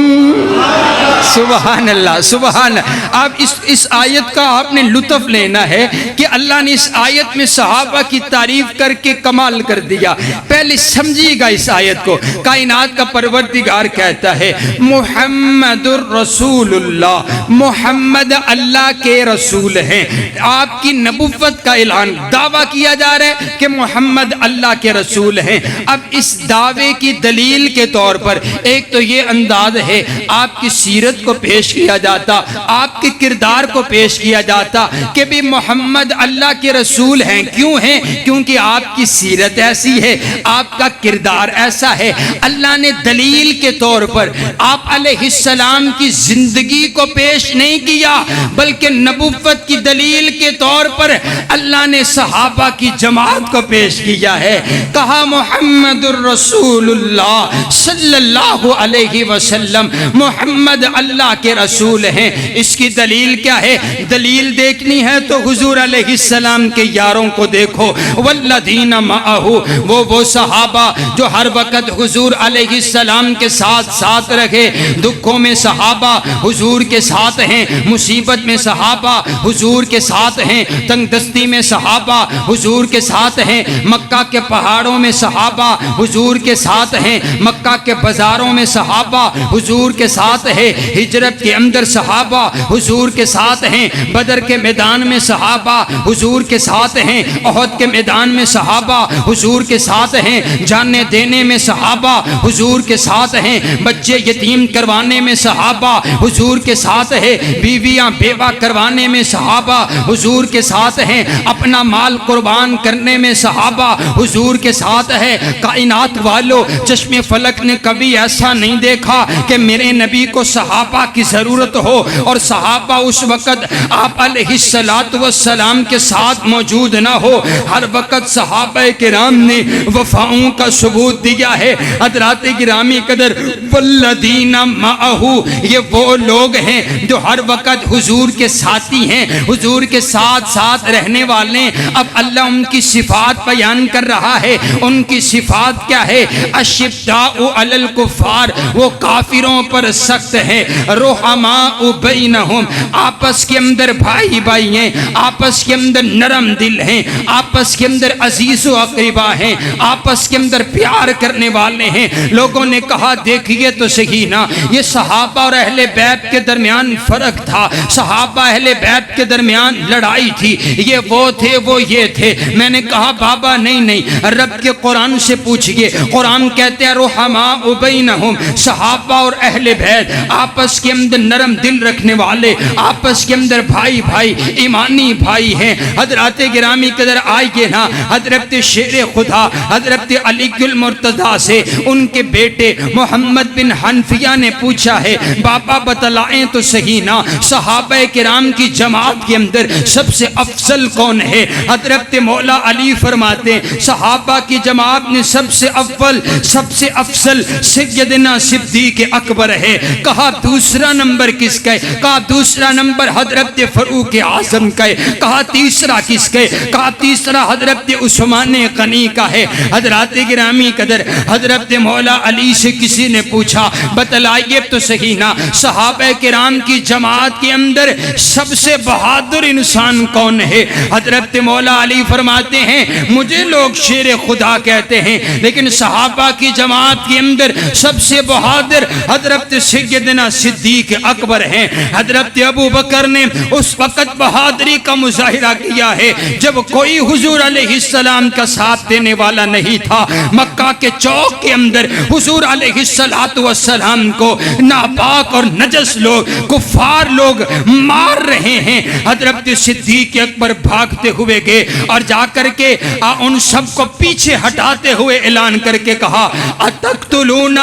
سبحان اللہ سبحان اللہ۔ اب اس آیت کا آپ نے لطف لینا ہے کہ اللہ نے اس آیت میں صحابہ کی تعریف کر کے کمال کر دیا۔ پہلے سمجھیے گا اس آیت کو۔ کائنات کا پروردگار کہتا ہے محمد الرسول اللہ، محمد اللہ کے رسول ہیں۔ آپ کی نبوت کا اعلان، دعویٰ کیا جا رہا ہے کہ محمد اللہ کے رسول ہیں۔ اب اس دعوے کی دلیل کے طور پر ایک تو یہ انداز ہے، آپ کی سیرت کو پیش کیا جاتا، آپ کے کردار کو پیش کیا جاتا کہ بھی محمد اللہ کے رسول ہیں۔ کیوں ہیں؟ کیونکہ آپ کی سیرت ایسی ہے، آپ کا کردار ایسا ہے۔ اللہ نے دلیل کے طور پر آپ علیہ السلام کی زندگی کو پیش نہیں کیا، بلکہ نبوت کی دلیل کے طور پر اللہ نے صحابہ کی جماعت کو پیش کیا ہے۔ کہا محمد الرسول اللہ صلی اللہ علیہ وسلم محمد اللہ کے رسول ہیں۔ اس کی دلیل کیا ہے؟ دلیل دیکھنی ہے تو حضور علیہ السلام کے یاروں کو دیکھو۔ والذین معہ، وہ صحابہ جو ہر وقت حضور علیہ السلام کے ساتھ رکھے۔ دکھوں میں صحابہ حضور کے ساتھ ہیں، مصیبت میں صحابہ حضور کے ساتھ ہیں، تنگ دستی میں صحابہ حضور کے ساتھ ہیں، مکہ کے پہاڑوں میں صحابہ حضور کے ساتھ ہیں، مکہ کے بازاروں میں صحابہ حضور کے ساتھ ہے، ہجرت کے اندر صحابہ حضور کے ساتھ ہیں، بدر کے میدان میں صحابہ حضور کے ساتھ ہیں، احد کے میدان میں صحابہ حضور کے ساتھ ہیں، جانیں دینے میں صحابہ حضور کے ساتھ ہیں، بچے یتیم کروانے میں صحابہ حضور کے ساتھ ہے، بیویاں بیوہ کروانے میں صحابہ حضور کے ساتھ ہیں، اپنا مال قربان کرنے میں صحابہ حضور کے ساتھ ہے۔ کائنات والو، چشم فلک نے کبھی ایسا نہیں دیکھا کہ میرے نبی کو صحابہ صحابہ کی ضرورت ہو اور صحابہ اس وقت آپ علیہ السلام کے ساتھ موجود نہ ہو، ہر وقت صحابہ کرام نے وفاؤں کا ثبوت دیا ہے۔ حضرات گرامی قدر، والذین معہ، یہ وہ لوگ ہیں جو ہر وقت حضور کے ساتھی ہیں، حضور کے ساتھ ساتھ رہنے والے۔ اب اللہ ان کی صفات بیان کر رہا ہے۔ ان کی صفات کیا ہے؟ اشداء علی الکفار، وہ کافروں پر سخت ہیں، رحماء بینہم، آپس کے اندر بھائی بھائی ہیں، آپس کے اندر نرم دل ہیں، آپس کے اندر عزیز و اقربا ہیں، آپس کے اندر پیار کرنے والے ہیں۔ لوگوں نے کہا دیکھیے تو صحیح نا، یہ صحابہ اور اہل بیت کے درمیان فرق تھا، صحابہ اہل بیت کے درمیان لڑائی تھی، یہ وہ تھے وہ یہ تھے۔ میں نے کہا بابا نہیں، رب کے قرآن سے پوچھئے، قرآن کہتے ہیں رحماء بینہم، صحابہ اور اہل بیت آپس کے اندر نرم دل رکھنے والے، آپس کے اندر بھائی بھائی ایمانی بھائی ہیں۔ حضرات گرامی قدر آئیے نا، حضرت شیر خدا حضرت علی المرتضیٰ سے ان کے بیٹے محمد بن حنفیہ نے پوچھا ہے، بابا بتلائیں تو صحیح نا، صحابہ کرام کی جماعت کے اندر سب سے افضل کون ہے؟ حضرت مولا علی فرماتے ہیں صحابہ کی جماعت میں سب سے اول سب سے افضل سیدنا صدیق اکبر ہے۔ کہا دوسرا نمبر کس کا ہے؟ کہا دوسرا نمبر حضرت فاروق اعظم کا ہے۔ کہا تیسرا کس کا ہے؟ کہا تیسرا حضرت عثمان غنی کا ہے۔ حضرات گرامی قدر، حضرت مولا علی سے کسی نے پوچھا بتلائیے تو صحیح نا، صحابہ کرام کی جماعت کے اندر سب سے بہادر انسان کون ہے؟ حضرت مولا علی فرماتے ہیں مجھے لوگ شیر خدا کہتے ہیں، لیکن صحابہ کی جماعت کے اندر سب سے بہادر حضرت سیدنا صدیق اکبر ہیں۔ حضرت ابو بکر نے اس وقت بہادری کا مظاہرہ کیا ہے جب کوئی حضور علیہ السلام کا ساتھ دینے والا نہیں تھا۔ مکہ کے چوک کے اندر حضور علیہ السلام کو ناپاک اور نجس لوگ، کفار لوگ مار رہے ہیں۔ حضرت صدیق اکبر بھاگتے ہوئے گئے اور جا کر کے ان سب کو پیچھے ہٹاتے ہوئے اعلان کر کے کہا اتقتلون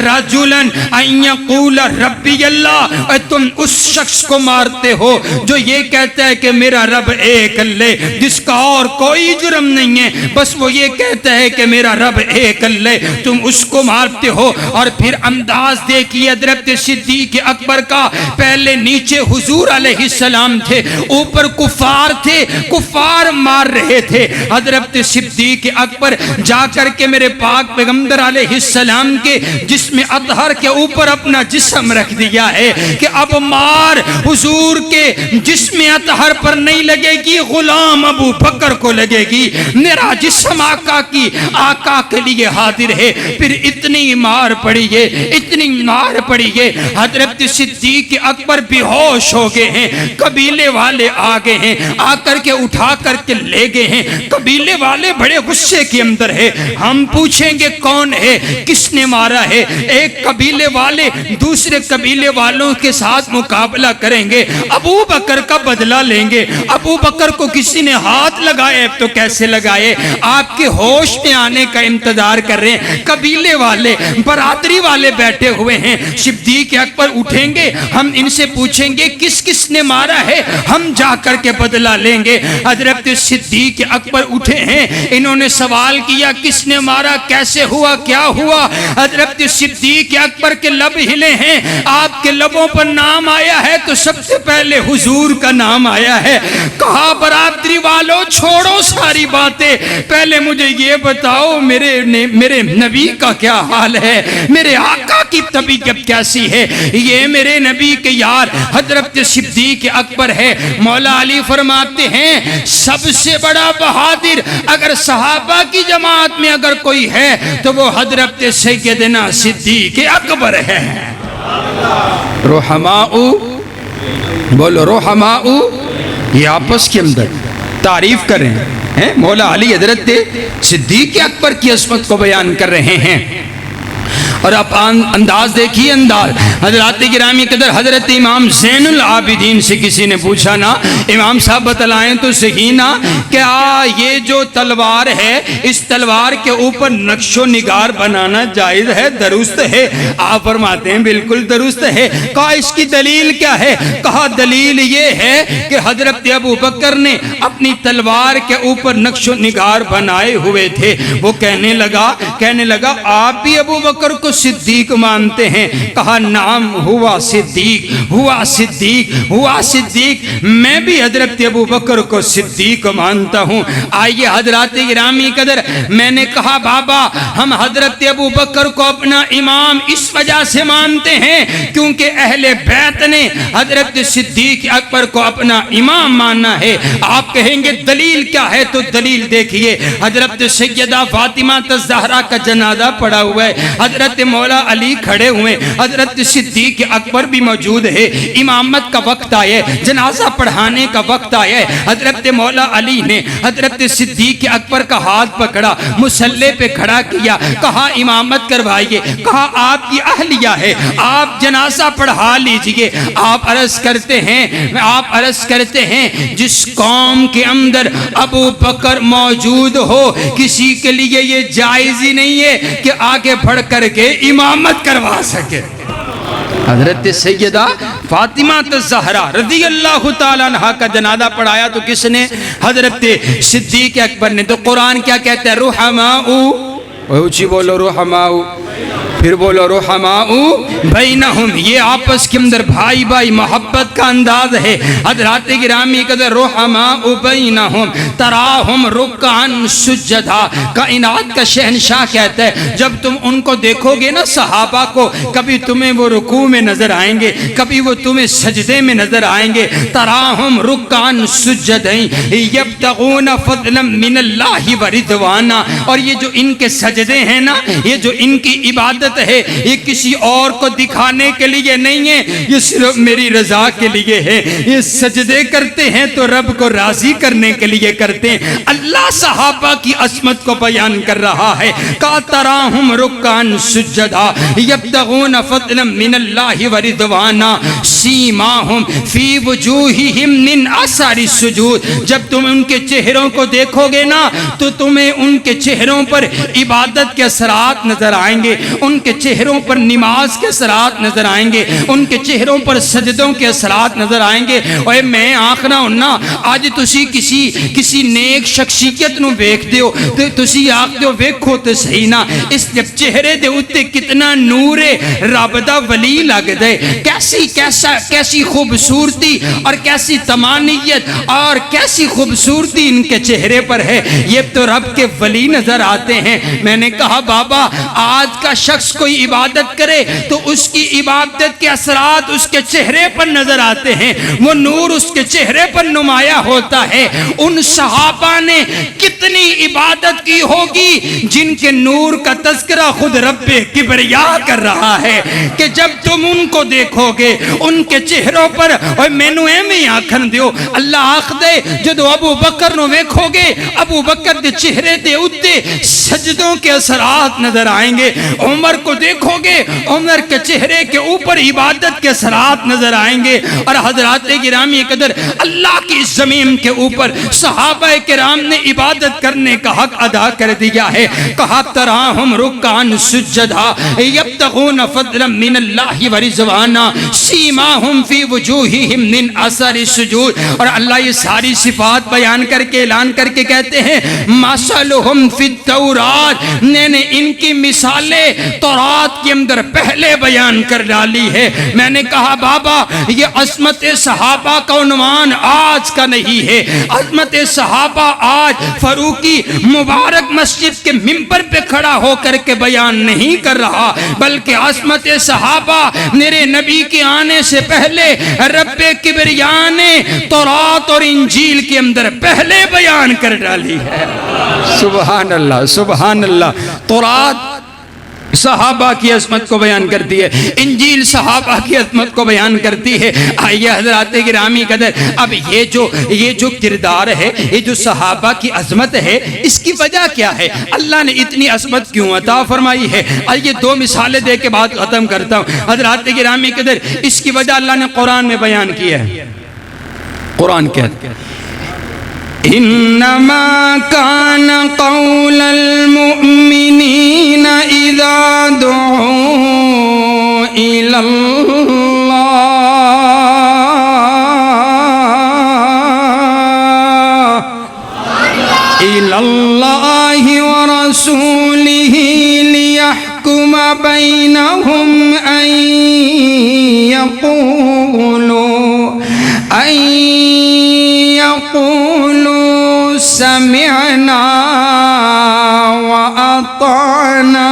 رجلا ان یقول ربی اللہ، تم اس شخص کو مارتے ہو جو یہ کہتا ہے کہ میرا رب ایک اللہ، جس کا اور کوئی جرم نہیں ہے، بس وہ یہ کہتا ہے کہ میرا رب ایک اللہ، تم اس کو مارتے ہو۔ اور پھر انداز دیکھیے حضرت صدیق اکبر کا، پہلے نیچے حضور علیہ السلام تھے، اوپر کفار تھے، کفار مار رہے تھے۔ حضرت صدیق اکبر جا کر کے میرے پاک پیغمبر علیہ السلام کے جسم اطہر کے اوپر اپنا جسم رکھ دیا ہے کہ اب مار حضور کے جسم اطہر پر نہیں لگے گی، غلام ابو بکر کو لگے گی، میرا جسم آقا کے لیے حاضر ہے۔ پھر اتنی مار پڑی ہے، اتنی مار پڑی ہے، حضرت صدیق اکبر بے ہوش ہو گئے ہیں۔ قبیلے والے آ گئے ہیں، آ کر کے اٹھا کر کے لے گئے ہیں۔ قبیلے والے بڑے غصے کے اندر ہے، ہم پوچھیں گے کون ہے، کس نے مارا ہے؟ ایک قبیلے والے دوسرے قبیلے والوں کے ساتھ مقابلہ کریں گے، ابو بکر کا بدلہ لیں گے۔ ابو بکر کو کسی نے ہاتھ لگائے تو کیسے لگائے؟ آپ کے ہوش میں آنے کا انتظار کر رہے ہیں۔ قبیلے والے برادری والے بیٹھے ہوئے ہیں۔ صدیق اکبر اٹھیں گے، ہم ان سے پوچھیں گے کس کس نے مارا ہے، ہم جا کر کے بدلہ لیں گے۔ حضرت صدیق اکبر اٹھے ہیں، انہوں نے سوال کیا کس نے مارا، کیسے ہوا، کیا ہوا؟ حضرت صدیق اکبر کے لب ہلے ہیں، آپ کے لبوں پر نام آیا ہے تو سب سے پہلے حضور کا نام آیا ہے۔ کہا برادری والوں چھوڑو ساری باتیں، پہلے مجھے یہ بتاؤ میرے نبی کا کیا حال ہے، میرے آقا کی طبیعت کیسی ہے؟ یہ میرے نبی کے یار حضرت صدیق اکبر ہے۔ مولا علی فرماتے ہیں سب سے بڑا بہادر اگر صحابہ کی جماعت میں اگر کوئی ہے تو وہ حضرت سیدنا صدیق اکبر ہے۔ رحماء، بولو رحماء، یہ آپس کے اندر تعریف کر رہے ہیں۔ مولا علی حضرت صدیق اکبر کی عظمت کو بیان کر رہے ہیں اور آپ انداز دیکھیے انداز. حضرات گرامی قدر حضرت امام زین العابدین سے کسی نے پوچھا نا امام صاحب بتلائیں تو صحیح نا کیا یہ جو تلوار ہے اس تلوار کے اوپر نقش و نگار بنانا جائز ہے درست ہے؟ آپ فرماتے ہیں بالکل درست ہے. کہا اس کی دلیل کیا ہے؟ کہا دلیل یہ ہے کہ حضرت ابو بکر نے اپنی تلوار کے اوپر نقش و نگار بنائے ہوئے تھے. وہ کہنے لگا آپ بھی ابو بکر کو صدیق مانتے ہیں؟ کہا نعم ہوا صدیق میں بھی حضرت ابو بکر کو صدیق مانتا ہوں. آئیے حضرات گرامی قدر میں نے کہا بابا ہم حضرت ابو بکر کو اپنا امام اس وجہ سے مانتے ہیں کیونکہ اہل بیت نے حضرت صدیق اکبر کو اپنا امام مانا ہے. آپ کہیں گے دلیل کیا ہے؟ تو دلیل دیکھیے حضرت سیدہ فاطمہ الزہرا کا جنازہ پڑا ہوا ہے, حضرت مولا علی کھڑے ہوئے, حضرت صدیق اکبر بھی موجود ہے. امامت کا وقت آیا ہے, جنازہ پڑھانے کا وقت آیا ہے. حضرت مولا علی نے حضرت صدیق اکبر کا ہاتھ پکڑا, مصلی پہ کھڑا کیا, کہا امامت کروائیے. کہا آپ کی اہلیہ ہے, آپ جنازہ پڑھا لیجئے. آپ عرض کرتے ہیں جس قوم کے اندر ابو بکر موجود ہو کسی کے لیے یہ جائز ہی نہیں ہے کہ آگے بڑھ کر کے امامت کروا سکے. حضرت سیدہ فاطمہ الزہرا رضی اللہ تعالیٰ عنہ کا جنازہ پڑھایا تو کس نے؟ حضرت صدیق اکبر نے. تو قرآن کیا کہتا ہے؟ رحماء, اونچی بولو رحماء, پھر بولو رحماء بینہم, یہ آپس کے اندر بھائی بھائی محبت کا انداز ہے. حضرات گرامی قدر رحماء بینہم تراہم رکعن سجدا, کائنات کا شہنشاہ کہتا ہے جب تم ان کو دیکھو گے نا صحابہ کو, کبھی تمہیں وہ رکوع میں نظر آئیں گے, کبھی وہ تمہیں سجدے میں نظر آئیں گے. تراہم رکعن سجدین یبتغون فضلا من اللہ ورضوانا, اور یہ جو ان کے سجدے ہیں نا, یہ جو ان کی عبادت ہے یہ کسی اور کو دکھانے کے لیے نہیں ہے, یہ صرف میری رضا کے لیے ہے. یہ سجدے کرتے ہیں تو رب کو راضی کرنے کے لیے کرتے ہیں. اللہ صحابہ کی عظمت کو بیان کر رہا ہے. تراہم رکعن سجدا یبتغون فضلا من اللہ ورضوانا سیماہم فی وجوہہم من اثر السجود, جب تم ان کے چہروں کو دیکھو گے نا تو تمہیں ان کے چہروں پر عبادت کے اثرات نظر آئیں گے, ان کے چہروں پر نماز کے اثرات نظر آئیں گے, ان کے چہروں پر سجدوں کے اثرات نظر آئیں گے. اوے میں آخنا ہوننا آج تسی کسی نیک شخصیت نو ویکھ دیو تے تسی آکھ دیو ویکھو تے صحیح نا اس جب چہرے دے اتے کتنا نور رب دا ولی لگ دے, کیسی خوبصورتی اور کیسی تمانیت اور کیسی خوبصورتی ان کے چہرے پر ہے, یہ تو رب کے ولی نظر آتے ہیں. میں نے کہا بابا آج کا شخص کوئی عبادت کرے تو اس کی عبادت کے اثرات اس کے چہرے پر نظر آتے ہیں, وہ نور اس کے چہرے پر نمایاں ہوتا ہے. ان صحابہ نے کتنی عبادت کی ہوگی جن کے نور کا تذکرہ خود رب کبریا کر رہا ہے کہ جب تم ان کو دیکھو گے ان کے چہروں پر, اور مینو ایویں آکھن دیو اللہ آکھ دے جدو ابو بکر نو ویکھو گے ابو بکر دے چہرے دے اتے سجدوں کے اثرات نظر آئیں گے, عمر کو دیکھو گے عمر کے چہرے کے اوپر عبادت کے اثرات نظر آئیں گے. اور حضرات گرامی قدر اللہ کی زمین کے اوپر صحابہ کرام نے عبادت کرنے کا حق ادا کر دیا ہے. کہا تراہم رکعن سجدا یبتغون فضلا من اللہ ورضوانا سیماہم فی وجوہہم من اثر السجود. اور اللہ یہ ساری صفات بیان کر کے اعلان کر کے کہتے ہیں مثلہم فی التورات, نے ان کی مثالیں تورات کے اندر پہلے بیان کر ڈالی ہے. میں نے کہا بابا یہ عظمت صحابہ کا عنوان آج کا نہیں ہے, عظمت صحابہ آج فاروقی مبارک مسجد کے منبر پہ کھڑا ہو کر کے بیان نہیں کر رہا, بلکہ عظمت صحابہ میرے نبی کے آنے سے پہلے رب کبریا نے تورات اور انجیل کے اندر پہلے بیان کر ڈالی ہے. سبحان اللہ سبحان اللہ. تورات صحابہ کی عظمت کو بیان کرتی ہے، انجیل صحابہ کی عظمت کو بیان کرتی ہے۔ آئیے حضرات گرامی قدر، اب یہ جو کردار ہے، یہ جو صحابہ کی عظمت ہے، اس کی وجہ کیا ہے؟ اللہ نے اتنی عظمت کیوں عطا فرمائی ہے؟ آئیے دو مثالیں دے کے بات ختم کرتا ہوں حضرات گرامی قدر۔ اس کی وجہ اللہ نے قرآن میں بیان کی ہے۔ قرآن کہتا ہے انما كان قول المؤمنين اذا دعوا الى الله ورسوله ليحكم بينهم ان يقولوا سمعنا وأطعنا۔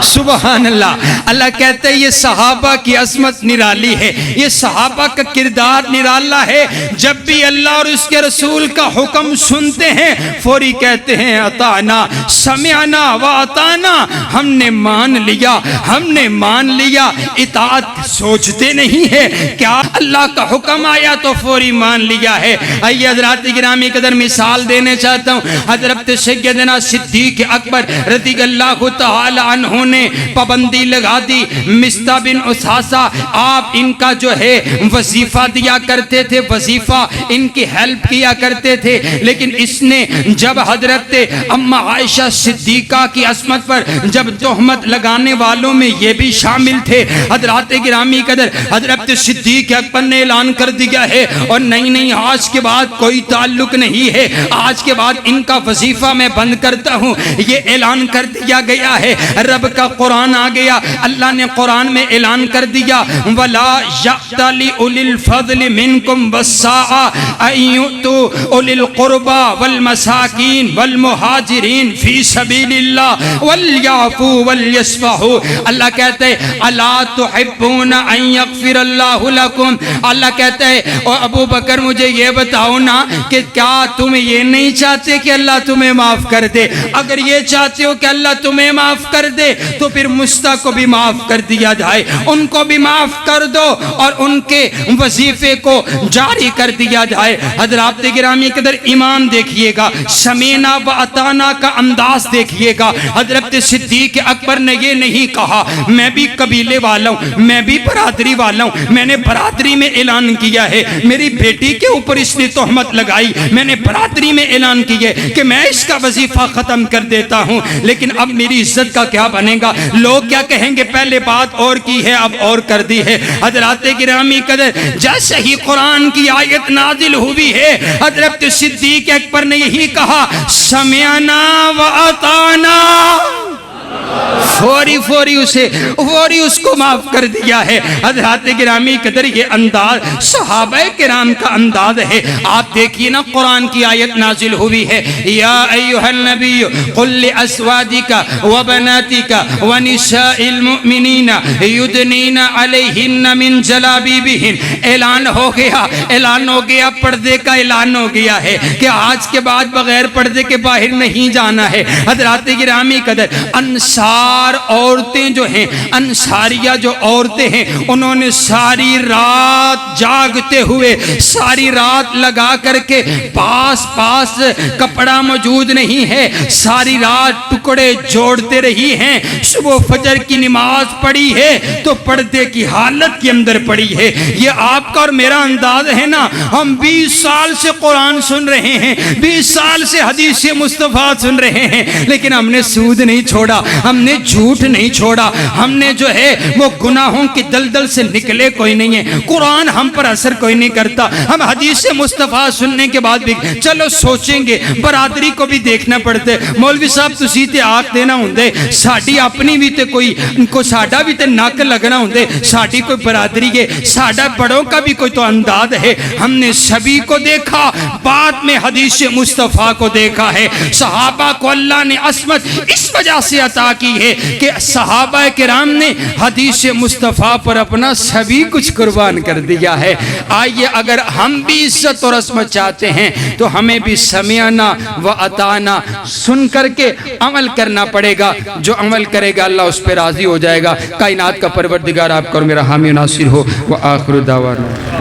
سبحان اللہ۔ اللہ کہتے ہیں یہ صحابہ کی عظمت نرالی ہے، یہ صحابہ کا کردار نرالا ہے۔ جب بھی اللہ اور اس کے رسول کا حکم سنتے ہیں فوری کہتے ہیں اطعنا، سمعنا و اطعنا، ہم نے مان لیا، ہم نے مان لیا۔ اطاعت سوچتے نہیں ہے، کیا اللہ کا حکم آیا تو فوری مان لیا ہے۔ آئیے حضرات گرامی قدر مثال دینے چاہتا ہوں۔ حضرت سیدنا صدیق اکبر رضی اللہ تعالی عنہ نے پابندی لگا دی۔ مصطح بن اساسہ آپ ان کا جو ہے وظیفہ دیا کرتے تھے، وظیفہ ان کی ہیلپ کیا کرتے تھے، لیکن اس نے جب حضرت اما عائشہ صدیقہ کی عصمت پر جب تہمت لگانے والوں میں یہ بھی شامل تھے، حضرات گرامی قدر حضرت صدیق اکبر نے اعلان کر دیا ہے اور نہیں آج کے بعد کوئی تعلق نہیں ہے، آج کے بعد ان کا وظیفہ میں بند کرتا ہوں۔ یہ اعلان کر دیا گیا ہے۔ رب کا قرآن آ گیا، اللہ نے قرآن میں اعلان کر دیا وَلَا يَأْتَلِ أُولِي الْفَضْلِ مِنْكُمْ وَالسَّعَةِ أَن يُؤْتُوا أُولِي الْقُرْبَى وَالْمَسَاكِينِ وَالْمُهَاجِرِينَ فِي سَبِيلِ اللَّهِ وَلْيَعْفُوا وَلْيَصْفَحُوا۔ اللہ کہتے ہیں أَلَا تُحِبُّونَ أَن يَغْفِرَ اللَّهُ لَكُمْ۔ اللہ کہتے ہیں اور ابو بکر مجھے یہ بتاؤ نا کہ کیا تم یہ نہیں چاہتے کہ اللہ تمہیں معاف کر دے؟ اگر یہ چاہتے ہو کہ اللہ تمہیں معاف کر دے تو پھر مصطح کو بھی معاف کر دیا جائے، ان کو بھی معاف کر دو اور ان کے وظیفے کو جاری کر دیا جائے۔ حضرات گرامی قدر ایمان دیکھیے گا، سمینا و اطانا کا انداز دیکھیے گا۔ حضرت صدیق اکبر نے یہ نہیں کہا میں بھی قبیلے والا ہوں، میں بھی برادری والا ہوں، میں نے برادری میں اعلان کیا ہے، میری بیٹی کے اوپر اس نے تہمت لگائی، میں نے برادری میں اعلان کیا کہ میں اس کا وظیفہ ختم کر دیتا ہوں، لیکن اب میری عزت کا کیا بنے گا؟ لوگ کیا کہیں گے؟ پہلے بات اور کی ہے اب اور کر دی ہے۔ حضرات گرامی قدر جیسے ہی قرآن کی آیت نازل ہوئی ہے حضرت صدیق اکبر نے یہی کہا سمعنا و اطعنا، فوری اس کو معاف کر دیا ہے۔ حضرات گرامی قدر یہ انداز صحابہ کرام کا انداز ہے۔ آپ دیکھیے نا قرآن کی آیت نازل ہوئی ہے یا ایھا النبی قل لازواجک وبناتک ونساء المؤمنین یدنین علیہن من جلابیبہن۔ اعلان ہو گیا پردے کا اعلان ہو گیا ہے کہ آج کے بعد بغیر پردے کے باہر نہیں جانا ہے۔ حضرات گرامی قدر انصار عورتیں جو ہیں، انصاریہ جو عورتیں ہیں، انہوں نے ساری رات جاگتے ہوئے، ساری رات لگا کر کے پاس کپڑا موجود نہیں ہے، ساری رات ٹکڑے جوڑتے رہی ہیں، صبح فجر کی نماز پڑھی ہے تو پردے کی حالت کے اندر پڑھی ہے۔ یہ آپ کا اور میرا انداز ہے نا، ہم 20 سال سے قرآن سن رہے ہیں، 20 سال سے حدیث مصطفیٰ سن رہے ہیں، لیکن ہم نے سود نہیں چھوڑا، ہم نے جھوٹ نہیں چھوڑا، ہم نے جو ہے وہ گناہوں کی دلدل سے نکلے کوئی نہیں ہے، قرآن ہم پر اثر کوئی نہیں کرتا۔ ہم حدیث مصطفیٰ سننے کے بعد بھی چلو سوچیں گے، برادری کو بھی دیکھنا پڑتا ہے۔ مولوی صاحب تسی تے آنکھ دینا ہوندے، ساڈی اپنی بھی تے کوئی کو ساڈا بھی تے نک لگنا ہوندے، ساڈی کوئی برادری ہے، ساڈا بڑوں کا بھی کوئی تو انداز ہے۔ ہم نے سبھی کو دیکھا، بعد میں حدیث مصطفیٰ کو دیکھا ہے۔ صحابہ کو اللہ نے عصمت اس وجہ سے عطا کی ہے کہ صحابہ کرام نے حدیث مصطفیٰ پر اپنا سبھی کچھ قربان کر دیا ہے۔ آئیے اگر ہم بھی عزت اور عظمت چاہتے ہیں تو ہمیں بھی سمعنا و اطعنا سن کر کے عمل کرنا پڑے گا۔ جو عمل کرے گا اللہ اس پہ راضی ہو جائے گا۔ کائنات کا پروردگار آپ کا اور میرا حامی و ناصر ہو۔ وآخر دعوانا